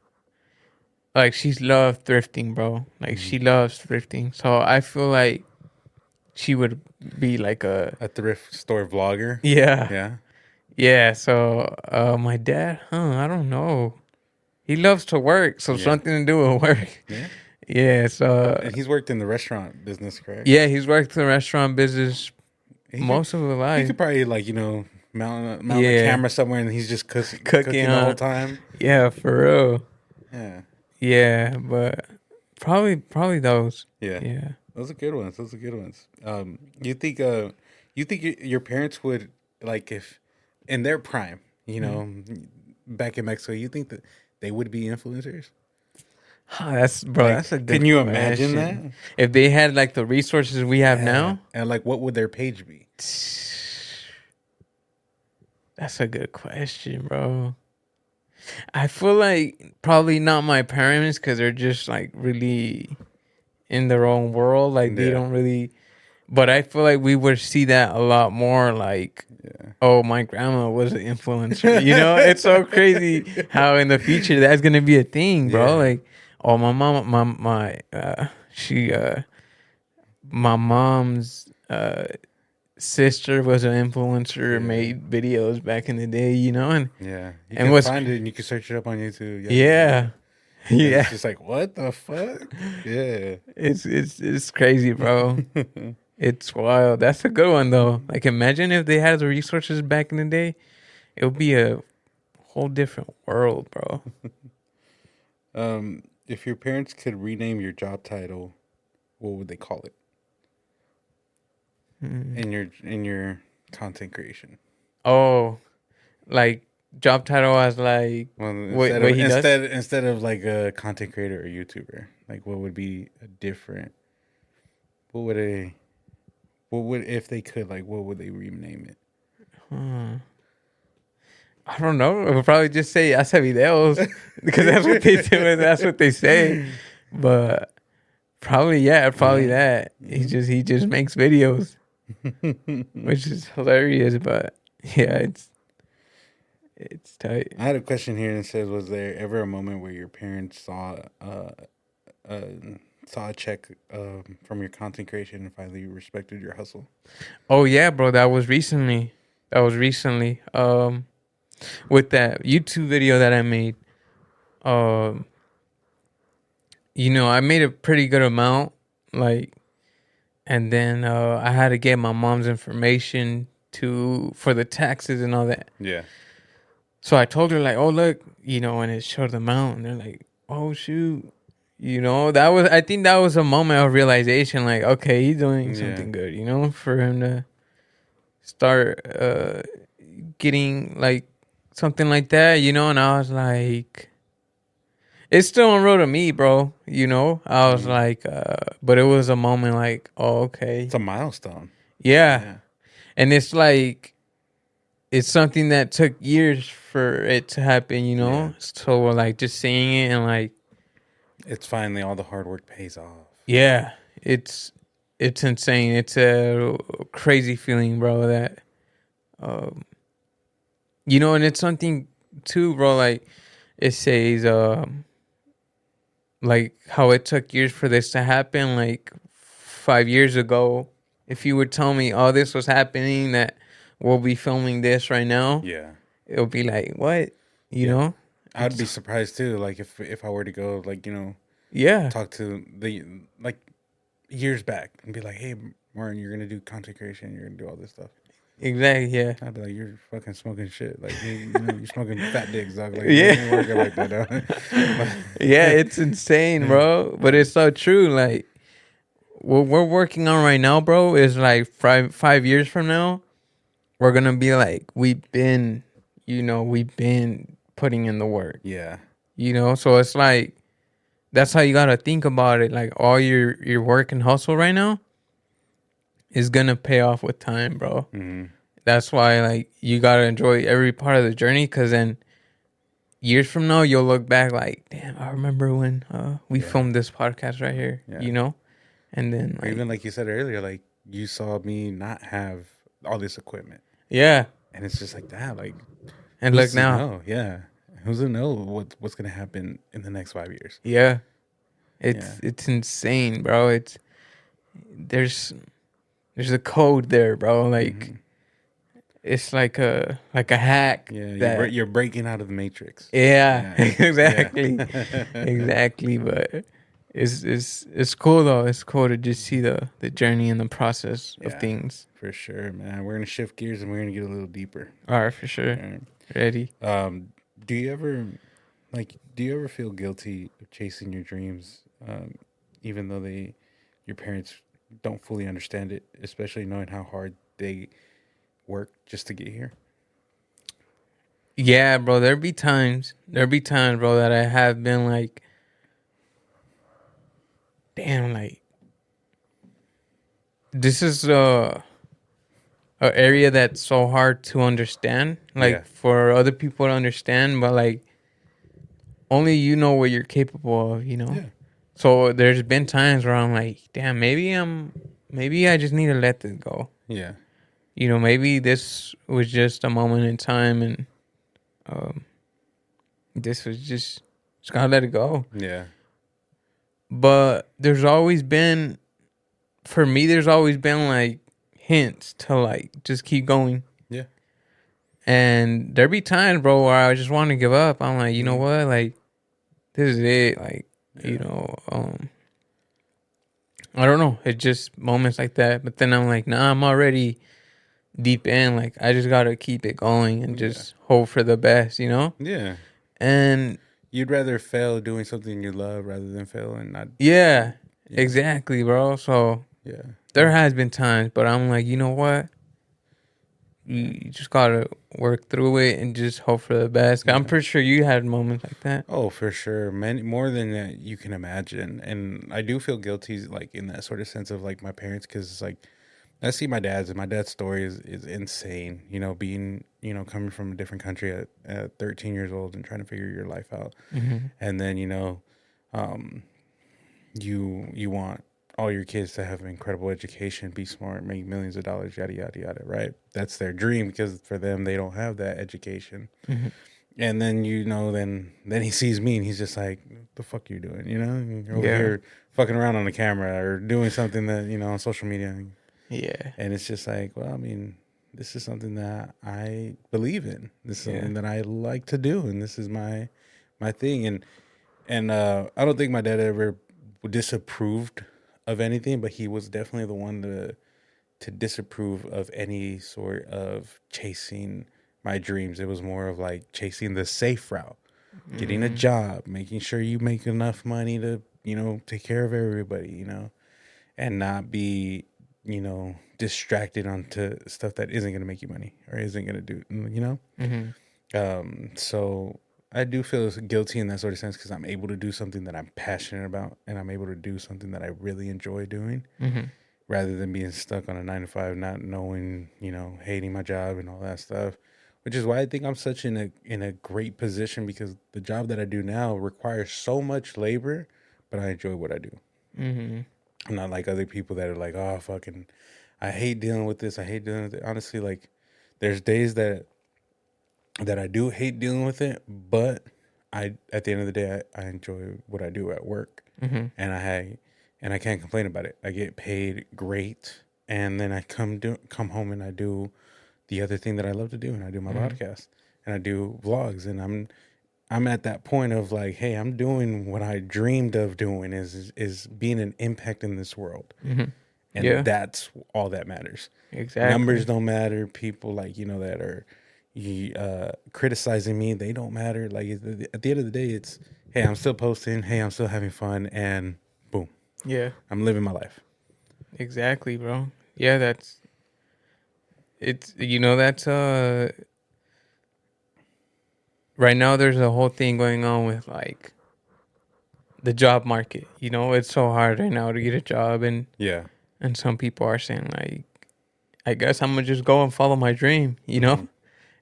[SPEAKER 2] like, she's loved thrifting, bro. Like, she loves thrifting. So I feel like she would be like
[SPEAKER 1] a thrift store vlogger.
[SPEAKER 2] Yeah.
[SPEAKER 1] Yeah.
[SPEAKER 2] So my dad, I don't know. He loves to work, so something to do with work.
[SPEAKER 1] Yeah.
[SPEAKER 2] Yeah, so.
[SPEAKER 1] And he's worked in the restaurant business, correct?
[SPEAKER 2] Yeah, he's worked in the restaurant business most of his life.
[SPEAKER 1] He could probably, like, mount a camera somewhere and he's just cooking the whole time.
[SPEAKER 2] Yeah, for real.
[SPEAKER 1] Yeah.
[SPEAKER 2] Yeah, but probably those.
[SPEAKER 1] Yeah.
[SPEAKER 2] Yeah.
[SPEAKER 1] Those are good ones. You think your parents would, like, if in their prime, back in Mexico, you think that they would be influencers?
[SPEAKER 2] That's a good
[SPEAKER 1] Can you
[SPEAKER 2] question.
[SPEAKER 1] imagine that?
[SPEAKER 2] If they had like the resources we have now?
[SPEAKER 1] And like what would their page be?
[SPEAKER 2] That's a good question, bro. I feel like probably not my parents because they're just like really in their own world. Like they don't really. But I feel like we would see that a lot more. Like, oh, my grandma was an influencer. It's so crazy how in the future that's gonna be a thing, bro.
[SPEAKER 1] Yeah.
[SPEAKER 2] Like, oh, my mom, my mom's sister was an influencer, made videos back in the day, and
[SPEAKER 1] you
[SPEAKER 2] and
[SPEAKER 1] can
[SPEAKER 2] what's
[SPEAKER 1] find it and you can search it up on YouTube.
[SPEAKER 2] yeah.
[SPEAKER 1] It's just like, what the fuck? Yeah.
[SPEAKER 2] It's crazy, bro. It's wild. That's a good one though. Like, imagine if they had the resources back in the day, it would be a whole different world, bro.
[SPEAKER 1] If your parents could rename your job title, what would they call it? In your content creation.
[SPEAKER 2] Oh, like job title as like
[SPEAKER 1] instead of like a content creator or YouTuber, like what would be a different? What would if they could, like, what would they rename it?
[SPEAKER 2] I don't know. I would probably just say hace videos because that's what they do and that's what they say. But probably that. He just makes videos, which is hilarious. But yeah, it's tight.
[SPEAKER 1] I had a question here and it says, was there ever a moment where your parents saw a check from your content creation and finally respected your hustle?
[SPEAKER 2] Oh yeah, bro. That was recently. With that YouTube video that I made. I made a pretty good amount, like, and then I had to get my mom's information for the taxes and all that.
[SPEAKER 1] Yeah.
[SPEAKER 2] So I told her like, oh look, and it showed them out, and they're like, oh shoot, I think that was a moment of realization, like, okay, he's doing
[SPEAKER 1] Yeah.
[SPEAKER 2] something good, for him to start getting like something like that, and I was like, it's still unreal to me, bro. I was like, but it was a moment like, oh, okay,
[SPEAKER 1] It's a milestone.
[SPEAKER 2] yeah,
[SPEAKER 1] Yeah.
[SPEAKER 2] and it's like it's something that took years for it to happen,
[SPEAKER 1] Yeah.
[SPEAKER 2] So like just seeing it and like,
[SPEAKER 1] It's finally all the hard work pays off.
[SPEAKER 2] yeah, it's insane. It's a crazy feeling, bro. That, um, and it's something too, bro. Like it says, like how it took years for this to happen. Like 5 years ago, if you would tell me, oh, this was happening, that we'll be filming this right now,
[SPEAKER 1] Yeah.
[SPEAKER 2] it'll be like, what,
[SPEAKER 1] Yeah.
[SPEAKER 2] know?
[SPEAKER 1] I'd be surprised too, like if I were to go, like,
[SPEAKER 2] Yeah,
[SPEAKER 1] talk to the, like, years back and be like, hey, Martin, you're gonna do content creation, you're gonna do all this stuff.
[SPEAKER 2] exactly. Yeah.
[SPEAKER 1] I'd be like, you're fucking smoking shit. Like, you're smoking fat dicks, dog. Like,
[SPEAKER 2] Yeah.
[SPEAKER 1] it ain't working like that, dog.
[SPEAKER 2] Yeah, it's insane, bro. But it's so true. Like what we're working on right now, bro, is like 5 years from now, we're gonna be like, we've been putting in the work.
[SPEAKER 1] Yeah.
[SPEAKER 2] So it's like that's how you gotta think about it. Like all your work and hustle right now is gonna pay off with time, bro.
[SPEAKER 1] Mm-hmm.
[SPEAKER 2] That's why like you gotta enjoy every part of the journey, because then years from now you'll look back like, damn, I remember when we filmed this podcast right here.
[SPEAKER 1] Yeah.
[SPEAKER 2] And then
[SPEAKER 1] Or even like you said earlier, like you saw me not have all this equipment,
[SPEAKER 2] yeah,
[SPEAKER 1] and it's just like that. Like,
[SPEAKER 2] and
[SPEAKER 1] who's
[SPEAKER 2] look
[SPEAKER 1] to
[SPEAKER 2] now.
[SPEAKER 1] know? Yeah, who's to know what's gonna happen in the next 5 years?
[SPEAKER 2] Yeah, it's insane, bro. There's a code there, bro. Like
[SPEAKER 1] Mm-hmm.
[SPEAKER 2] it's like a hack.
[SPEAKER 1] Yeah, you're breaking out of the matrix.
[SPEAKER 2] Yeah,
[SPEAKER 1] Yeah.
[SPEAKER 2] exactly,
[SPEAKER 1] Yeah.
[SPEAKER 2] exactly. But it's cool though. It's cool to just see the journey and the process of
[SPEAKER 1] Yeah.
[SPEAKER 2] things.
[SPEAKER 1] For sure, man. We're gonna shift gears and we're gonna get a little deeper.
[SPEAKER 2] All right, for sure.
[SPEAKER 1] All right.
[SPEAKER 2] Ready?
[SPEAKER 1] Do you ever feel guilty of chasing your dreams, even though your parents don't fully understand it, especially knowing how hard they work just to get here?
[SPEAKER 2] Yeah, bro. There'd be times, bro, that I have been like, damn, like this is a area that's so hard to understand, like for other people to understand, but like only you know what you're capable of,
[SPEAKER 1] Yeah.
[SPEAKER 2] So there's been times where I'm like, damn, maybe I just need to let this go.
[SPEAKER 1] Yeah.
[SPEAKER 2] Maybe this was just a moment in time, and this was just gotta let it go.
[SPEAKER 1] Yeah.
[SPEAKER 2] But for me, there's always been like hints to like just keep going.
[SPEAKER 1] Yeah.
[SPEAKER 2] And there be times, bro, where I just want to give up. I'm like, you know what? Like, this is it. Like, I don't know. It's just moments like that. But then I'm like, nah, I'm already deep in. Like, I just got to keep it going and just hope for the best,
[SPEAKER 1] Yeah.
[SPEAKER 2] And
[SPEAKER 1] You'd rather fail doing something you love rather than fail and not.
[SPEAKER 2] yeah, exactly, bro. So
[SPEAKER 1] Yeah.
[SPEAKER 2] there has been times, but I'm like, you know what? You just gotta work through it and just hope for the best. I'm pretty sure you had moments like that.
[SPEAKER 1] Oh, for sure. Many more than that you can imagine. And I do feel guilty, like in that sort of sense of like my parents, because like I see my dad's, and my dad's story is insane. Being, coming from a different country at 13 years old and trying to figure your life out.
[SPEAKER 2] Mm-hmm.
[SPEAKER 1] And then, you want all your kids to have an incredible education, be smart, make millions of dollars, yada, yada, yada, right? That's their dream, because for them, they don't have that education.
[SPEAKER 2] Mm-hmm.
[SPEAKER 1] And then, then he sees me and he's just like, "The fuck you doing?" You're over here fucking around on the camera or doing something that, on social media.
[SPEAKER 2] Yeah.
[SPEAKER 1] And it's just like, well, I mean, this is something that I believe in. This is something that I like to do, and this is my thing. And I don't think my dad ever disapproved of anything, but he was definitely the one to disapprove of any sort of chasing my dreams. It was more of like chasing the safe route, getting a job, making sure you make enough money to, take care of everybody, and not be, distracted onto stuff that isn't going to make you money or isn't going to do. So I do feel guilty in that sort of sense because I'm able to do something that I'm passionate about, and I'm able to do something that I really enjoy doing, rather than being stuck on a 9 to 5, not knowing, hating my job and all that stuff. Which is why I think I'm such in a great position, because the job that I do now requires so much labor, but I enjoy what I do. I'm not like other people that are like, oh, fucking, I hate dealing with this. I hate dealing with it. Honestly, like, there's days that I do hate dealing with it, but at the end of the day, I enjoy what I do at work, and I can't complain about it. I get paid great, and then I come home and I do the other thing that I love to do, and I do my podcast, and I do vlogs, and I'm at that point of like, hey, I'm doing what I dreamed of doing, is being an impact in this world. And that's all that matters.
[SPEAKER 2] Exactly.
[SPEAKER 1] Numbers don't matter. People like, that are criticizing me, they don't matter. Like at the end of the day, it's, hey, I'm still posting. Hey, I'm still having fun, and boom.
[SPEAKER 2] Yeah.
[SPEAKER 1] I'm living my life.
[SPEAKER 2] Exactly, bro. Yeah, that's right now there's a whole thing going on with like the job market. It's so hard right now to get a job, and
[SPEAKER 1] Yeah.
[SPEAKER 2] and some people are saying like, I guess I'm gonna just go and follow my dream,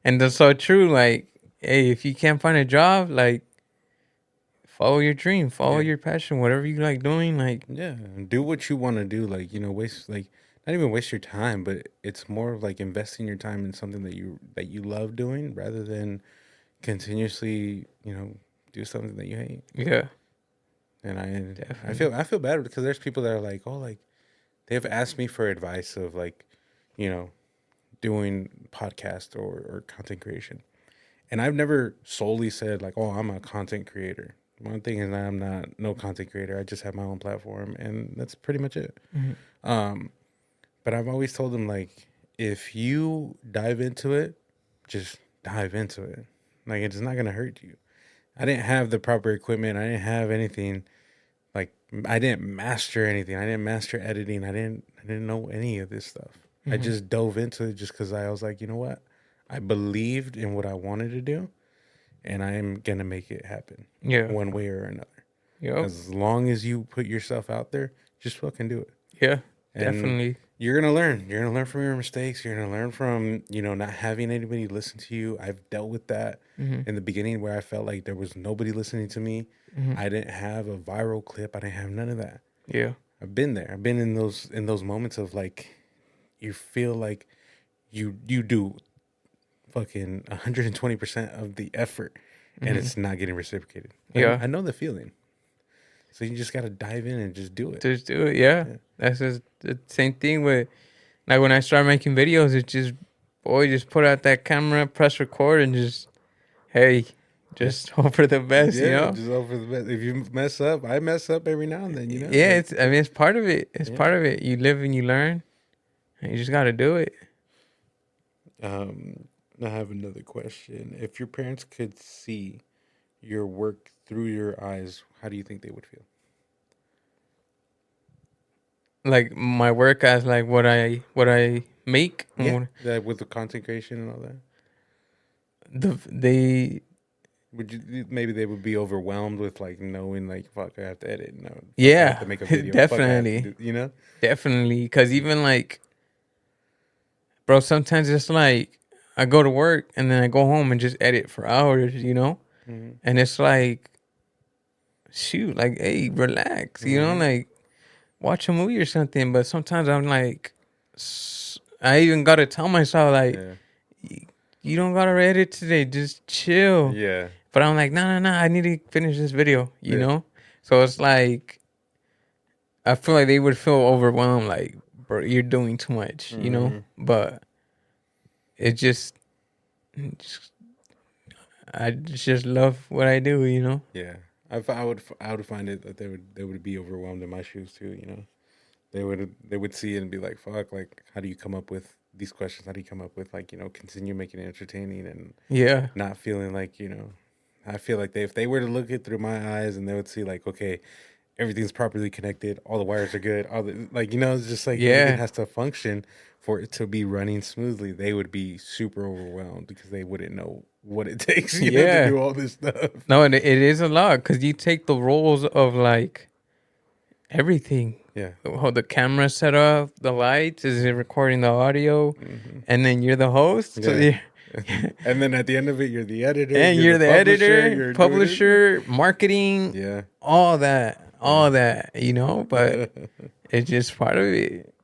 [SPEAKER 2] And that's so true. Like, hey, if you can't find a job, like, follow your dream, follow your passion, whatever you like doing. Like,
[SPEAKER 1] yeah, do what you want to do. Like, waste, like, not even waste your time, but it's more of like investing your time in something that you love doing, rather than continuously, do something that you hate.
[SPEAKER 2] yeah,
[SPEAKER 1] And
[SPEAKER 2] definitely.
[SPEAKER 1] I feel bad because there's people that are like, oh, like, they've asked me for advice of like, doing podcast or content creation. And I've never solely said like, oh, I'm a content creator. One thing is that I'm not no content creator. I just have my own platform, and that's pretty much it. But I've always told them, like, if you dive into it, just dive into it. Like, it's not gonna hurt you. I didn't have the proper equipment. I didn't have anything. Like, I didn't master anything. I didn't master editing. I didn't know any of this stuff. I just dove into it just because I was like, you know what? I believed in what I wanted to do, and I am gonna make it happen.
[SPEAKER 2] Yeah.
[SPEAKER 1] One way or another.
[SPEAKER 2] Yep.
[SPEAKER 1] As long as you put yourself out there, just fucking do it.
[SPEAKER 2] Yeah.
[SPEAKER 1] And
[SPEAKER 2] definitely.
[SPEAKER 1] you're gonna learn. You're gonna learn from your mistakes. You're gonna learn from, not having anybody listen to you. I've dealt with that in the beginning, where I felt like there was nobody listening to me. I didn't have a viral clip. I didn't have none of that.
[SPEAKER 2] Yeah.
[SPEAKER 1] I've been there. I've been in those moments of like, you feel like you do fucking 120% of the effort, and it's not getting reciprocated.
[SPEAKER 2] Yeah.
[SPEAKER 1] I know the feeling. So you just got to dive in and just do it.
[SPEAKER 2] Just do it. Yeah. That's just the same thing with, like, when I start making videos, it's just, boy, just put out that camera, press record, and just, hey, just hope for the best,
[SPEAKER 1] just hope for the best. If you mess up, I mess up every now and then,
[SPEAKER 2] Yeah, it's part of it. It's part of it. You live and you learn, and you just got to do it.
[SPEAKER 1] I have another question. If your parents could see your work through your eyes, how do you think they would feel?
[SPEAKER 2] Like my work as like what I make.
[SPEAKER 1] Yeah, that with the content creation and all that. Would you, maybe they would be overwhelmed with like knowing like, fuck, I have to edit. No, I have to make a video.
[SPEAKER 2] Definitely.
[SPEAKER 1] Do,
[SPEAKER 2] Definitely, because even like, bro, sometimes it's like I go to work and then I go home and just edit for hours, and it's like, shoot, like, hey, relax, like, watch a movie or something. But sometimes I'm like, I even gotta tell myself like, you don't gotta edit today, just chill.
[SPEAKER 1] Yeah.
[SPEAKER 2] But I'm like, no, I need to finish this video, you know? So it's like, I feel like they would feel overwhelmed, like, bro, you're doing too much, you know? But it just, I just love what I do,
[SPEAKER 1] Yeah. I would find it that they would be overwhelmed in my shoes too, They would see it and be like, fuck, like, how do you come up with these questions that he come up with, like, continue making it entertaining and
[SPEAKER 2] Yeah.
[SPEAKER 1] not feeling like, I feel like if they were to look it through my eyes and they would see like, okay, everything's properly connected, all the wires are good, all the like, it's just like everything
[SPEAKER 2] Yeah.
[SPEAKER 1] has to function for it to be running smoothly. They would be super overwhelmed because they wouldn't know what it takes, to
[SPEAKER 2] Yeah.
[SPEAKER 1] do all this stuff.
[SPEAKER 2] No, and it is a lot because you take the roles of like everything.
[SPEAKER 1] Yeah.
[SPEAKER 2] How the camera set up, the lights, is it recording the audio, and then you're the host. So
[SPEAKER 1] Yeah. And then at the end of it, you're the editor,
[SPEAKER 2] and you're the
[SPEAKER 1] publisher,
[SPEAKER 2] editor,
[SPEAKER 1] you're
[SPEAKER 2] publisher, marketing,
[SPEAKER 1] Yeah.
[SPEAKER 2] all that, but it's just part of it.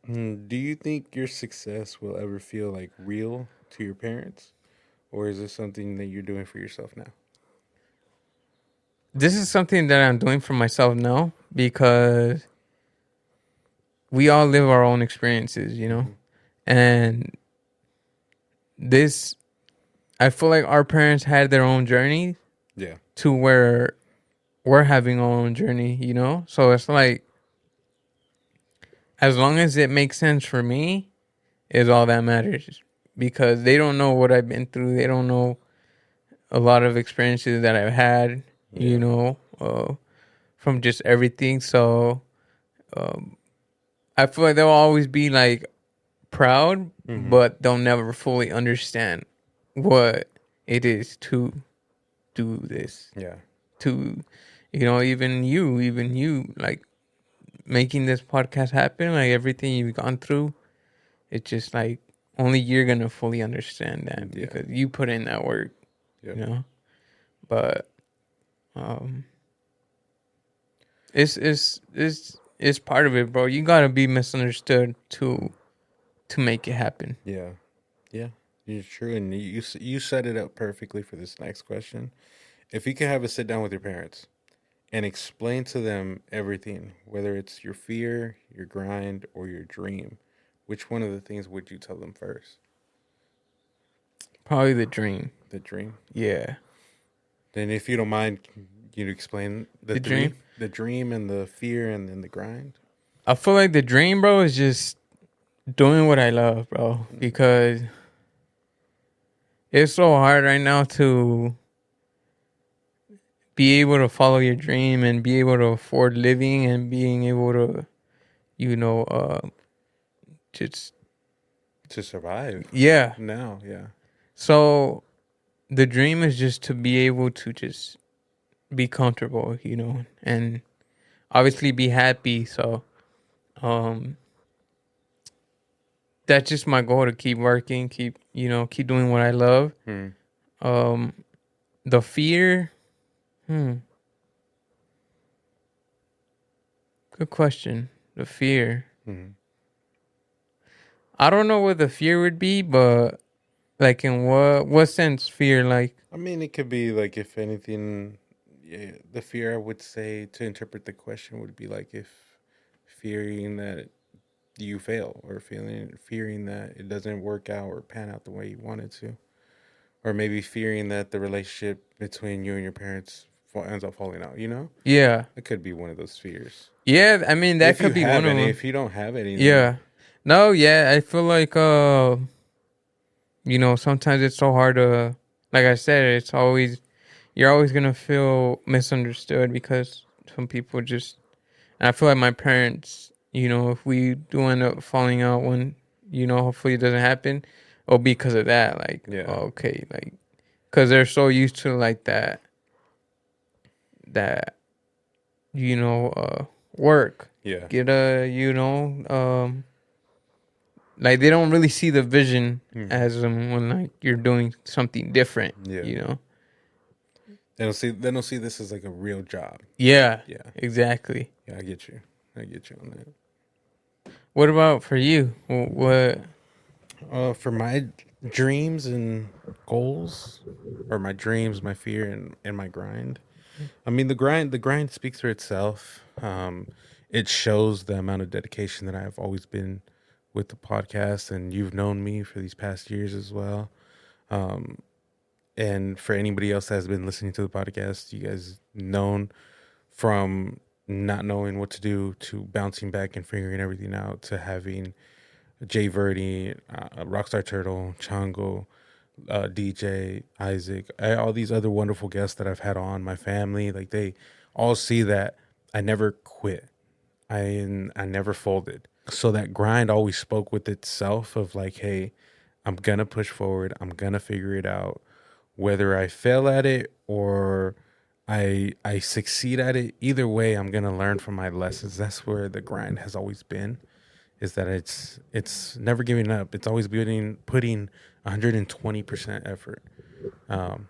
[SPEAKER 1] Do you think your success will ever feel like real to your parents, or is this something that you're doing for yourself now?
[SPEAKER 2] This is something that I'm doing for myself now because we all live our own experiences, and this, I feel like our parents had their own journey
[SPEAKER 1] Yeah.
[SPEAKER 2] to where we're having our own journey, so it's like, as long as it makes sense for me is all that matters, because they don't know what I've been through. They don't know a lot of experiences that I've had, from just everything. So I feel like they'll always be like proud, but they'll never fully understand what it is to do this.
[SPEAKER 1] Yeah.
[SPEAKER 2] To, even you, like making this podcast happen, like everything you've gone through, it's just like only you're gonna fully understand that because you put in that work, But it's part of it, bro. You gotta be misunderstood to make it happen.
[SPEAKER 1] Yeah. Yeah. You're true, and you set it up perfectly for this next question. If you could have a sit down with your parents and explain to them everything, whether it's your fear, your grind, or your dream, which one of the things would you tell them first?
[SPEAKER 2] Probably the dream.
[SPEAKER 1] The dream?
[SPEAKER 2] Yeah.
[SPEAKER 1] Then if you don't mind, you explain the
[SPEAKER 2] dream?
[SPEAKER 1] The dream and the fear and then the grind?
[SPEAKER 2] I feel like the dream, bro, is just doing what I love, bro, because it's so hard right now to be able to follow your dream and be able to afford living and being able to, just
[SPEAKER 1] To survive.
[SPEAKER 2] Yeah.
[SPEAKER 1] Now, yeah.
[SPEAKER 2] So the dream is just to be able to just be comfortable, and obviously be happy. So that's just my goal, to keep working, keep doing what I love. The fear, good question. The fear. I don't know what the fear would be, but like in what sense fear? Like,
[SPEAKER 1] I mean, it could be like, if anything, the fear I would say to interpret the question would be like, if fearing that you fail, or fearing that it doesn't work out or pan out the way you want it to, or maybe fearing that the relationship between you and your parents ends up falling out.
[SPEAKER 2] Yeah,
[SPEAKER 1] it could be one of those fears.
[SPEAKER 2] Yeah, I mean that could be one of them.
[SPEAKER 1] If you don't have any,
[SPEAKER 2] yeah, no, yeah, I feel like sometimes it's so hard to, like I said, you're always gonna feel misunderstood because some people just. And I feel like my parents, if we do end up falling out when, hopefully it doesn't happen, it'll be because of that. Like, okay, like, because they're so used to like that, work.
[SPEAKER 1] Yeah.
[SPEAKER 2] Get like they don't really see the vision as when like you're doing something different.
[SPEAKER 1] Yeah. They don't see this as like a real job.
[SPEAKER 2] Yeah.
[SPEAKER 1] Yeah.
[SPEAKER 2] Exactly.
[SPEAKER 1] Yeah, I get you on that.
[SPEAKER 2] What about for you? What?
[SPEAKER 1] For my dreams and goals, or my dreams, my fear, and my grind. I mean, the grind speaks for itself. It shows the amount of dedication that I've always been with the podcast, and you've known me for these past years as well. And for anybody else that has been listening to the podcast, you guys known from not knowing what to do to bouncing back and figuring everything out to having Jay Verdi, Rockstar Turtle, Chango, DJ, Isaac, all these other wonderful guests that I've had on, my family, like they all see that I never quit. I never folded. So that grind always spoke with itself of like, hey, I'm gonna push forward. I'm gonna figure it out. Whether I fail at it or I succeed at it, either way, I'm gonna learn from my lessons. That's where the grind has always been. Is that it's never giving up. It's always putting 120% effort, um,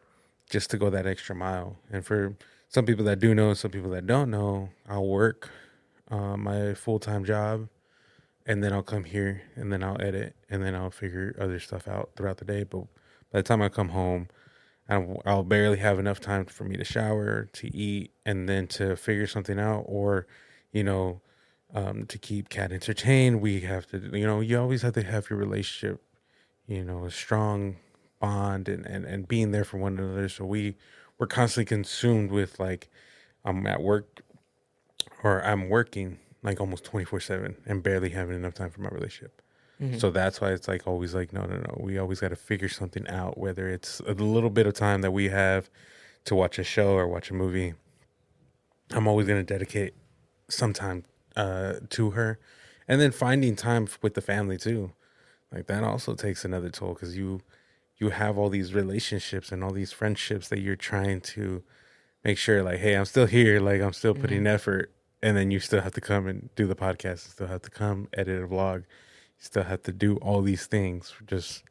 [SPEAKER 1] just to go that extra mile. And for some people that do know, and some people that don't know, I'll work my full time job, and then I'll come here, and then I'll edit, and then I'll figure other stuff out throughout the day. But by the time I come home, I'll barely have enough time for me to shower, to eat, and then to figure something out, or, you know, to keep Kat entertained. We have to, you always have to have your relationship, a strong bond and being there for one another. So we're constantly consumed with like, I'm at work or I'm working like almost 24/7 and barely having enough time for my relationship. So that's why it's like always like, no, no, no. We always got to figure something out, whether it's a little bit of time that we have to watch a show or watch a movie. I'm always going to dedicate some time to her. And then finding time with the family too. Like that also takes another toll because you have all these relationships and all these friendships that you're trying to make sure like, hey, I'm still here. Like I'm still putting effort. And then you still have to come and do the podcast. You still have to come edit a vlog. You still have to do all these things. Just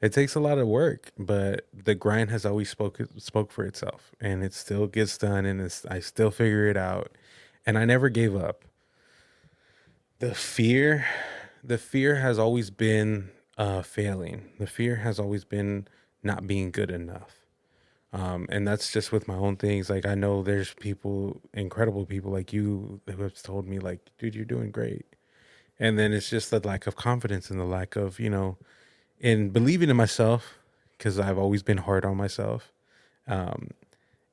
[SPEAKER 1] it takes a lot of work, but the grind has always spoke for itself, and it still gets done. And I still figure it out, and I never gave up. The fear, the fear has always been failing. The fear has always been not being good enough. And that's just with my own things. Like I know there's people, incredible people like you who have told me like, dude, you're doing great. And then it's just the lack of confidence and the lack of, in believing in myself because I've always been hard on myself. Um,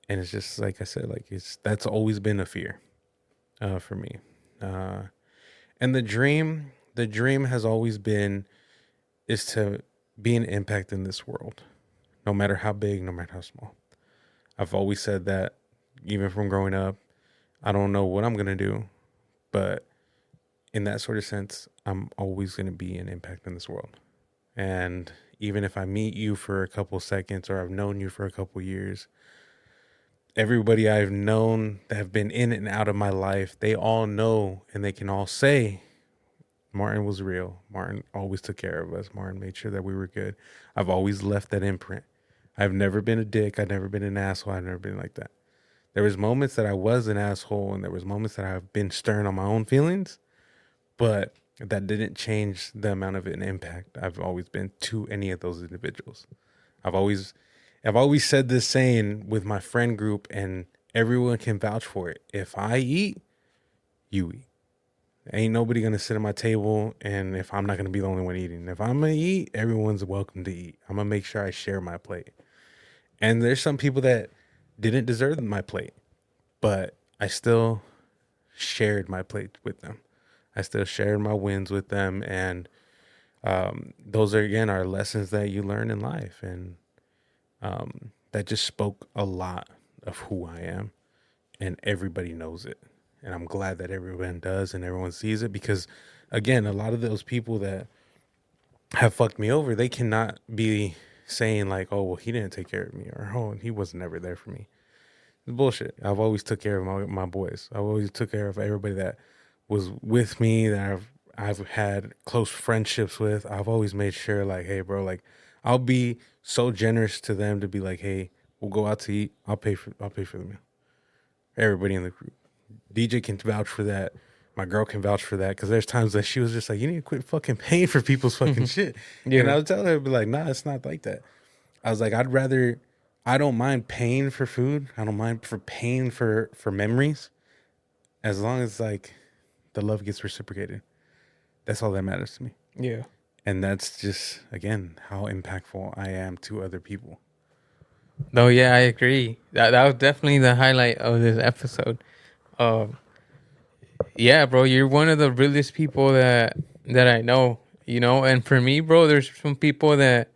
[SPEAKER 1] and it's just, like I said, like that's always been a fear, for me. And the dream has always been, is to be an impact in this world, no matter how big, no matter how small. I've always said that even from growing up. I don't know what I'm going to do, but in that sort of sense, I'm always going to be an impact in this world. And even if I meet you for a couple seconds or I've known you for a couple years, everybody I've known that have been in and out of my life, they all know and they can all say, Martin was real. Martin always took care of us. Martin made sure that we were good. I've always left that imprint. I've never been a dick. I've never been an asshole. I've never been like that. There was moments that I was an asshole and there was moments that I've been stern on my own feelings, but that didn't change the amount of an impact I've always been to any of those individuals. I've always said this saying with my friend group, and everyone can vouch for it. If I eat, you eat. Ain't nobody gonna sit at my table, and if I'm not gonna be the only one eating. If I'm gonna eat, everyone's welcome to eat. I'm gonna make sure I share my plate. And there's some people that didn't deserve my plate, but I still shared my plate with them. I still shared my wins with them, and those are again are lessons that you learn in life, and that just spoke a lot of who I am, and everybody knows it. And I'm glad that everyone does and everyone sees it because, again, a lot of those people that have fucked me over, they cannot be saying like, oh, well, he didn't take care of me, or oh, he was never there for me. It's bullshit. I've always took care of my boys. I've always took care of everybody that was with me, that I've had close friendships with. I've always made sure like, hey, bro, like I'll be so generous to them to be like, hey, we'll go out to eat. I'll pay for the meal. Everybody in the group. DJ can vouch for that. My girl can vouch for that because there's times that she was just like, you need to quit fucking paying for people's fucking shit. Yeah. And I would tell her, be like, nah, it's not like that. I was like, I don't mind paying for food. I don't mind for paying for memories as long as like the love gets reciprocated. That's all that matters to me.
[SPEAKER 2] Yeah.
[SPEAKER 1] And that's just, again, how impactful I am to other people.
[SPEAKER 2] No, yeah, I agree. That was definitely the highlight of this episode. Yeah, bro, you're one of the realest people that I know, you know. And for me, bro, there's some people that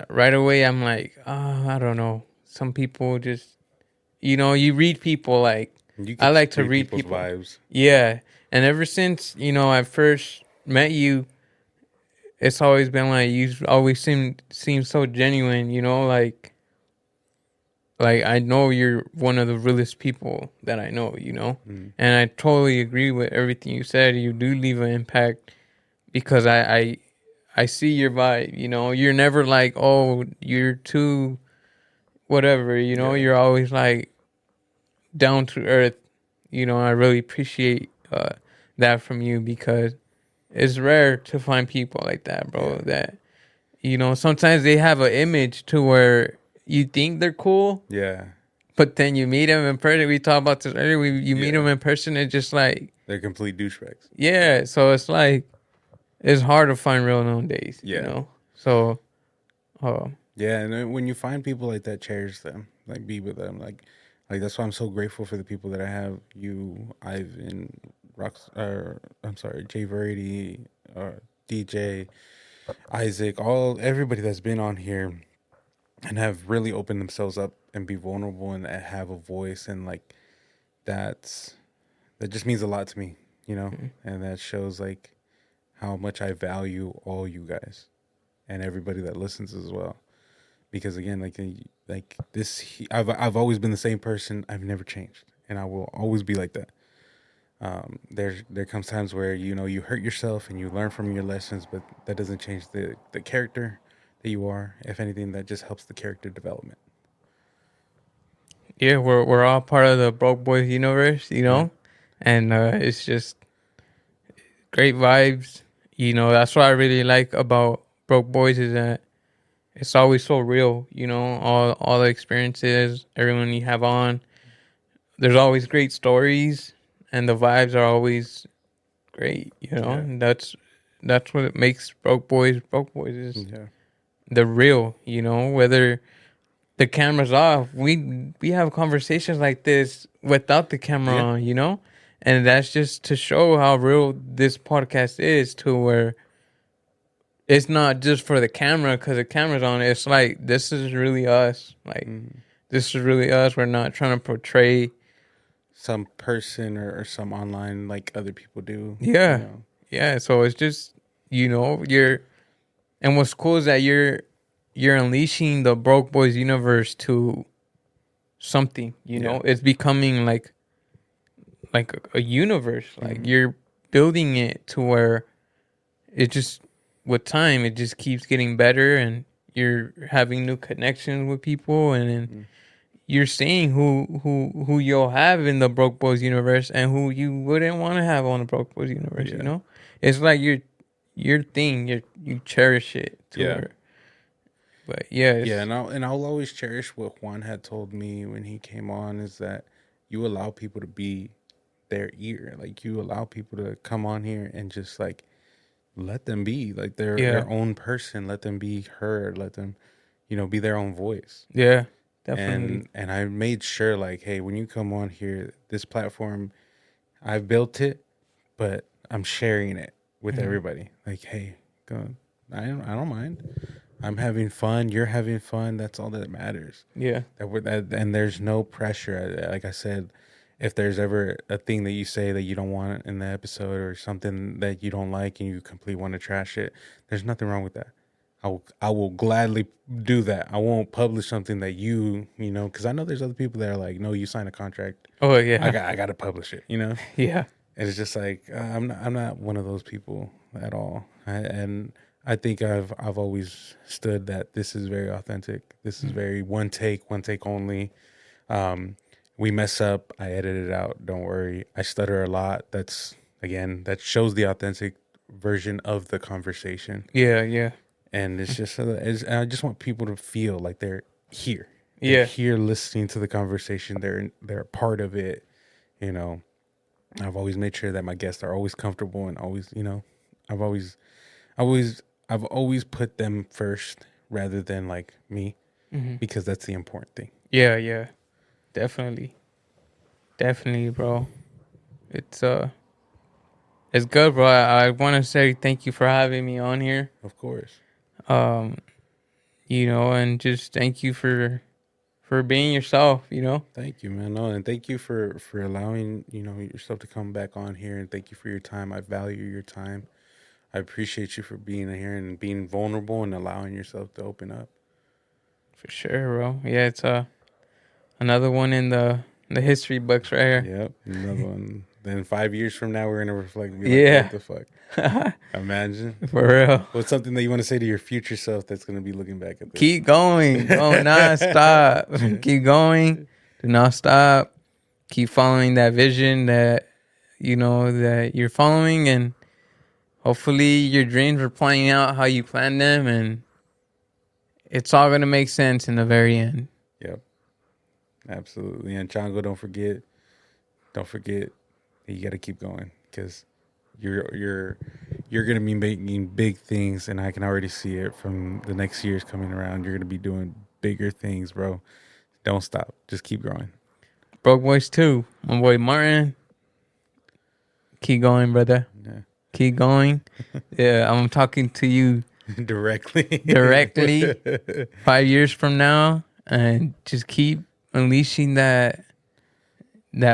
[SPEAKER 2] right away I'm like, I don't know. Some people just, you know, you read people like
[SPEAKER 1] You
[SPEAKER 2] I
[SPEAKER 1] could
[SPEAKER 2] like to
[SPEAKER 1] read
[SPEAKER 2] read
[SPEAKER 1] people's
[SPEAKER 2] people.
[SPEAKER 1] vibes.
[SPEAKER 2] Yeah, and ever since I first met you, it's always been like you always seem so genuine. You know, like I know you're one of the realest people that I know. You know,
[SPEAKER 1] Mm.
[SPEAKER 2] and I totally agree with everything you said. You do leave an impact because I see your vibe. You know, you're never like, oh, you're too whatever. You know,
[SPEAKER 1] Yeah.
[SPEAKER 2] you're always like down to earth. You know, I really appreciate that from you because it's rare to find people like that, bro.
[SPEAKER 1] Yeah.
[SPEAKER 2] That sometimes they have an image to where you think they're cool,
[SPEAKER 1] Yeah.
[SPEAKER 2] but then you meet them in person. We talked about this earlier. You meet them
[SPEAKER 1] Yeah.
[SPEAKER 2] in person, it's just like,
[SPEAKER 1] They're complete douchebags.
[SPEAKER 2] yeah. So it's like it's hard to find real nowadays, you
[SPEAKER 1] Yeah.
[SPEAKER 2] know. So,
[SPEAKER 1] Yeah, and then when you find people like that, cherish them, like be with them, like that's why I'm so grateful for the people that I have. You, Ivan, I'm sorry, Jay Verdi, DJ, Isaac, everybody that's been on here and have really opened themselves up and be vulnerable and have a voice, and like that's that just means a lot to me, and that shows like how much I value all you guys and everybody that listens as well. Because again, like this, I've always been the same person. I've never changed, and I will always be like that. There comes times where you hurt yourself and you learn from your lessons, but that doesn't change the character that you are. If anything, that just helps the character development.
[SPEAKER 2] yeah, we're all part of the Broke Boys universe, you
[SPEAKER 1] Yeah,
[SPEAKER 2] know, and it's just great vibes. You know, that's what I really like about Broke Boys is that it's always so real. You know, all the experiences, everyone you have on. There's always great stories, and the vibes are always great. You know,
[SPEAKER 1] yeah,
[SPEAKER 2] and that's what it makes Broke Boys. Broke Boys is
[SPEAKER 1] yeah,
[SPEAKER 2] the real. You know, whether the camera's off, we have conversations like this without the camera
[SPEAKER 1] yeah,
[SPEAKER 2] on. You know, and that's just to show how real this podcast is. To where it's not just for the camera because the camera's on. It's like this is really us. Like
[SPEAKER 1] mm.
[SPEAKER 2] this is really us. We're not trying to portray.
[SPEAKER 1] Some person or some online like other people do.
[SPEAKER 2] Yeah, yeah. So it's just you're and what's cool is that you're unleashing the Broke Boys universe to something. You
[SPEAKER 1] Yeah,
[SPEAKER 2] know, it's becoming like a universe. Like
[SPEAKER 1] mm-hmm.
[SPEAKER 2] you're building it to where it just with time it just keeps getting better and you're having new connections with people and then
[SPEAKER 1] Mm.
[SPEAKER 2] you're seeing who you'll have in the Broke Boys universe and who you wouldn't want to have on the Broke Boys universe. You
[SPEAKER 1] Yeah,
[SPEAKER 2] know, it's like your thing. You cherish it to
[SPEAKER 1] yeah.
[SPEAKER 2] where. But yeah,
[SPEAKER 1] Yeah,
[SPEAKER 2] it's,
[SPEAKER 1] and I'll always cherish what Juan had told me when he came on is that you allow people to be their ear. Like you allow people to come on here and just like let them be like
[SPEAKER 2] yeah,
[SPEAKER 1] their own person, let them be heard, let them, be their own voice.
[SPEAKER 2] yeah, definitely.
[SPEAKER 1] And I made sure like, hey, when you come on here, this platform, I've built it, but I'm sharing it with
[SPEAKER 2] Mhm.
[SPEAKER 1] everybody. Like, hey, go. I don't mind. I'm having fun. You're having fun. That's all that matters.
[SPEAKER 2] Yeah,
[SPEAKER 1] And there's no pressure. Like I said, if there's ever a thing that you say that you don't want in the episode or something that you don't like and you completely want to trash it, there's nothing wrong with that. I will gladly do that. I won't publish something that because I know there's other people that are like, no, you sign a contract.
[SPEAKER 2] oh
[SPEAKER 1] I
[SPEAKER 2] yeah,
[SPEAKER 1] got to publish it.
[SPEAKER 2] yeah,
[SPEAKER 1] And it's just like I'm not one of those people at all. And I think I've always stood that this is very authentic. This is very one take only. Um, we mess up, I edit it out. Don't worry. I stutter a lot. That shows the authentic version of the conversation.
[SPEAKER 2] yeah, yeah,
[SPEAKER 1] And it's just and I just want people to feel like they're here. They're
[SPEAKER 2] yeah,
[SPEAKER 1] here listening to the conversation. They're a part of it. You know, I've always made sure that my guests are always comfortable and always, I've always, I've always put them first rather than like me
[SPEAKER 2] hmm
[SPEAKER 1] because that's the important thing.
[SPEAKER 2] yeah, yeah. Definitely, definitely, bro. it's good, bro. I want to say thank you for having me on here.
[SPEAKER 1] Of course.
[SPEAKER 2] And just thank you for being yourself.
[SPEAKER 1] Thank you, man. No, and thank you for allowing yourself to come back on here, and thank you for your time. I value your time. I appreciate you for being here and being vulnerable and allowing yourself to open up.
[SPEAKER 2] For sure, bro. Yeah, it's another one in the history books right here.
[SPEAKER 1] Yep, another one. Then 5 years from now, we're gonna reflect. And be
[SPEAKER 2] Yeah.
[SPEAKER 1] like, what the fuck? Imagine.
[SPEAKER 2] For real.
[SPEAKER 1] What's something that you want to say to your future self that's gonna be looking back at this?
[SPEAKER 2] Keep going. Don't not stop. Keep going. Do not stop. Keep following that vision that that you're following, and hopefully your dreams are playing out how you planned them, and it's all gonna make sense in the very end.
[SPEAKER 1] Yep. Absolutely. And Chango, don't forget, you got to keep going, because you're gonna be making big things, and I can already see it from the next years coming around. You're gonna be doing bigger things, bro. Don't stop. Just keep growing.
[SPEAKER 2] Broke Boys 2, my boy Martin. Keep going, brother.
[SPEAKER 1] Yeah.
[SPEAKER 2] Keep going. Yeah, I'm talking to you
[SPEAKER 1] directly
[SPEAKER 2] 5 years from now, and just keep unleashing that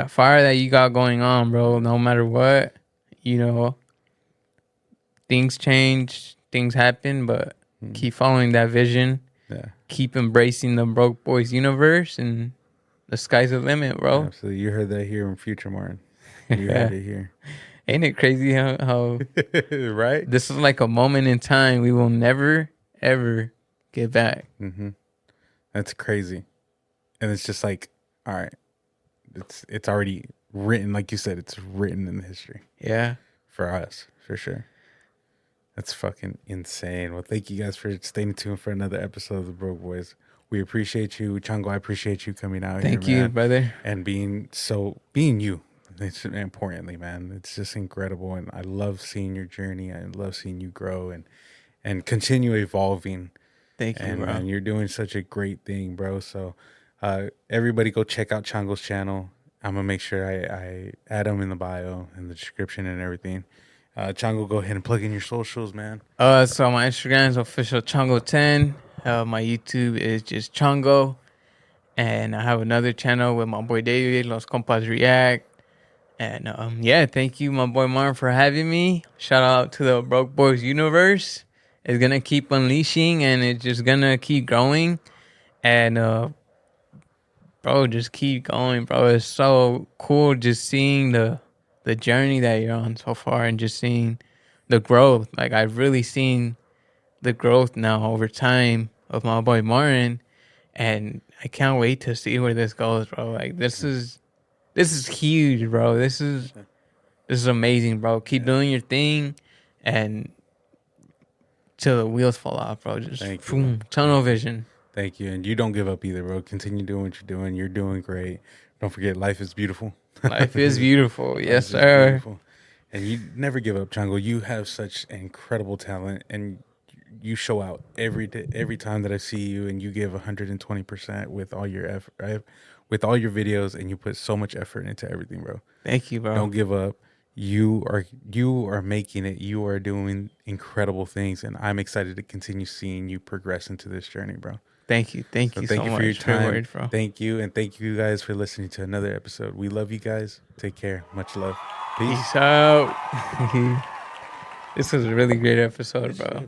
[SPEAKER 2] fire that you got going on, bro. No matter what, things change, things happen, but keep following that vision.
[SPEAKER 1] Yeah.
[SPEAKER 2] Keep embracing the Broke Boys universe, and the sky's the limit, bro.
[SPEAKER 1] Absolutely. You heard that here in Future, Martin. You heard it here.
[SPEAKER 2] Ain't it crazy how
[SPEAKER 1] right?
[SPEAKER 2] This is like a moment in time we will never, ever get back.
[SPEAKER 1] Mm-hmm. That's crazy. And it's just like, all right, it's already written. Like you said, it's written in history.
[SPEAKER 2] Yeah.
[SPEAKER 1] For us, for sure. That's fucking insane. Well, thank you guys for staying tuned for another episode of the Broke Boys. We appreciate you. Chango, I appreciate you coming out here,
[SPEAKER 2] Thank you, brother.
[SPEAKER 1] And being you. It's importantly, man. It's just incredible. And I love seeing your journey. I love seeing you grow and continue evolving.
[SPEAKER 2] Thank you, bro.
[SPEAKER 1] And you're doing such a great thing, bro. So everybody go check out Chango's channel. I'm going to make sure I add him in the bio and the description and everything. Chango, go ahead and plug in your socials, man.
[SPEAKER 2] So my Instagram is official Chango10. My YouTube is just Chango. And I have another channel with my boy David, Los Compas React. And thank you, my boy Martin, for having me. Shout out to the Broke Boys universe. It's going to keep unleashing, and it's just going to keep growing. And, bro, just keep going, bro. It's so cool just seeing the journey that you're on so far, and just seeing the growth. Like, I've really seen the growth now over time of my boy Martin, and I can't wait to see where this goes, bro. Like, this is huge, bro. This is amazing, bro. Keep doing your thing, and till the wheels fall off, bro. Just boom, tunnel vision.
[SPEAKER 1] Thank you. And you don't give up either, bro. Continue doing what you're doing. You're doing great. Don't forget, life is beautiful.
[SPEAKER 2] Life is beautiful. Yes, sir. Beautiful.
[SPEAKER 1] And you never give up, Chango. You have such incredible talent, and you show out every day, every time that I see you, and you give 120% with all your effort, with all your videos, and you put so much effort into everything, bro.
[SPEAKER 2] Thank you, bro.
[SPEAKER 1] Don't give up. You are making it. You are doing incredible things, and I'm excited to continue seeing you progress into this journey, bro.
[SPEAKER 2] Thank you. Thank you so much
[SPEAKER 1] for your time.
[SPEAKER 2] Word, bro.
[SPEAKER 1] Thank you, and thank you guys for listening to another episode. We love you guys. Take care. Much love.
[SPEAKER 2] Peace out. This was a really great episode, bro.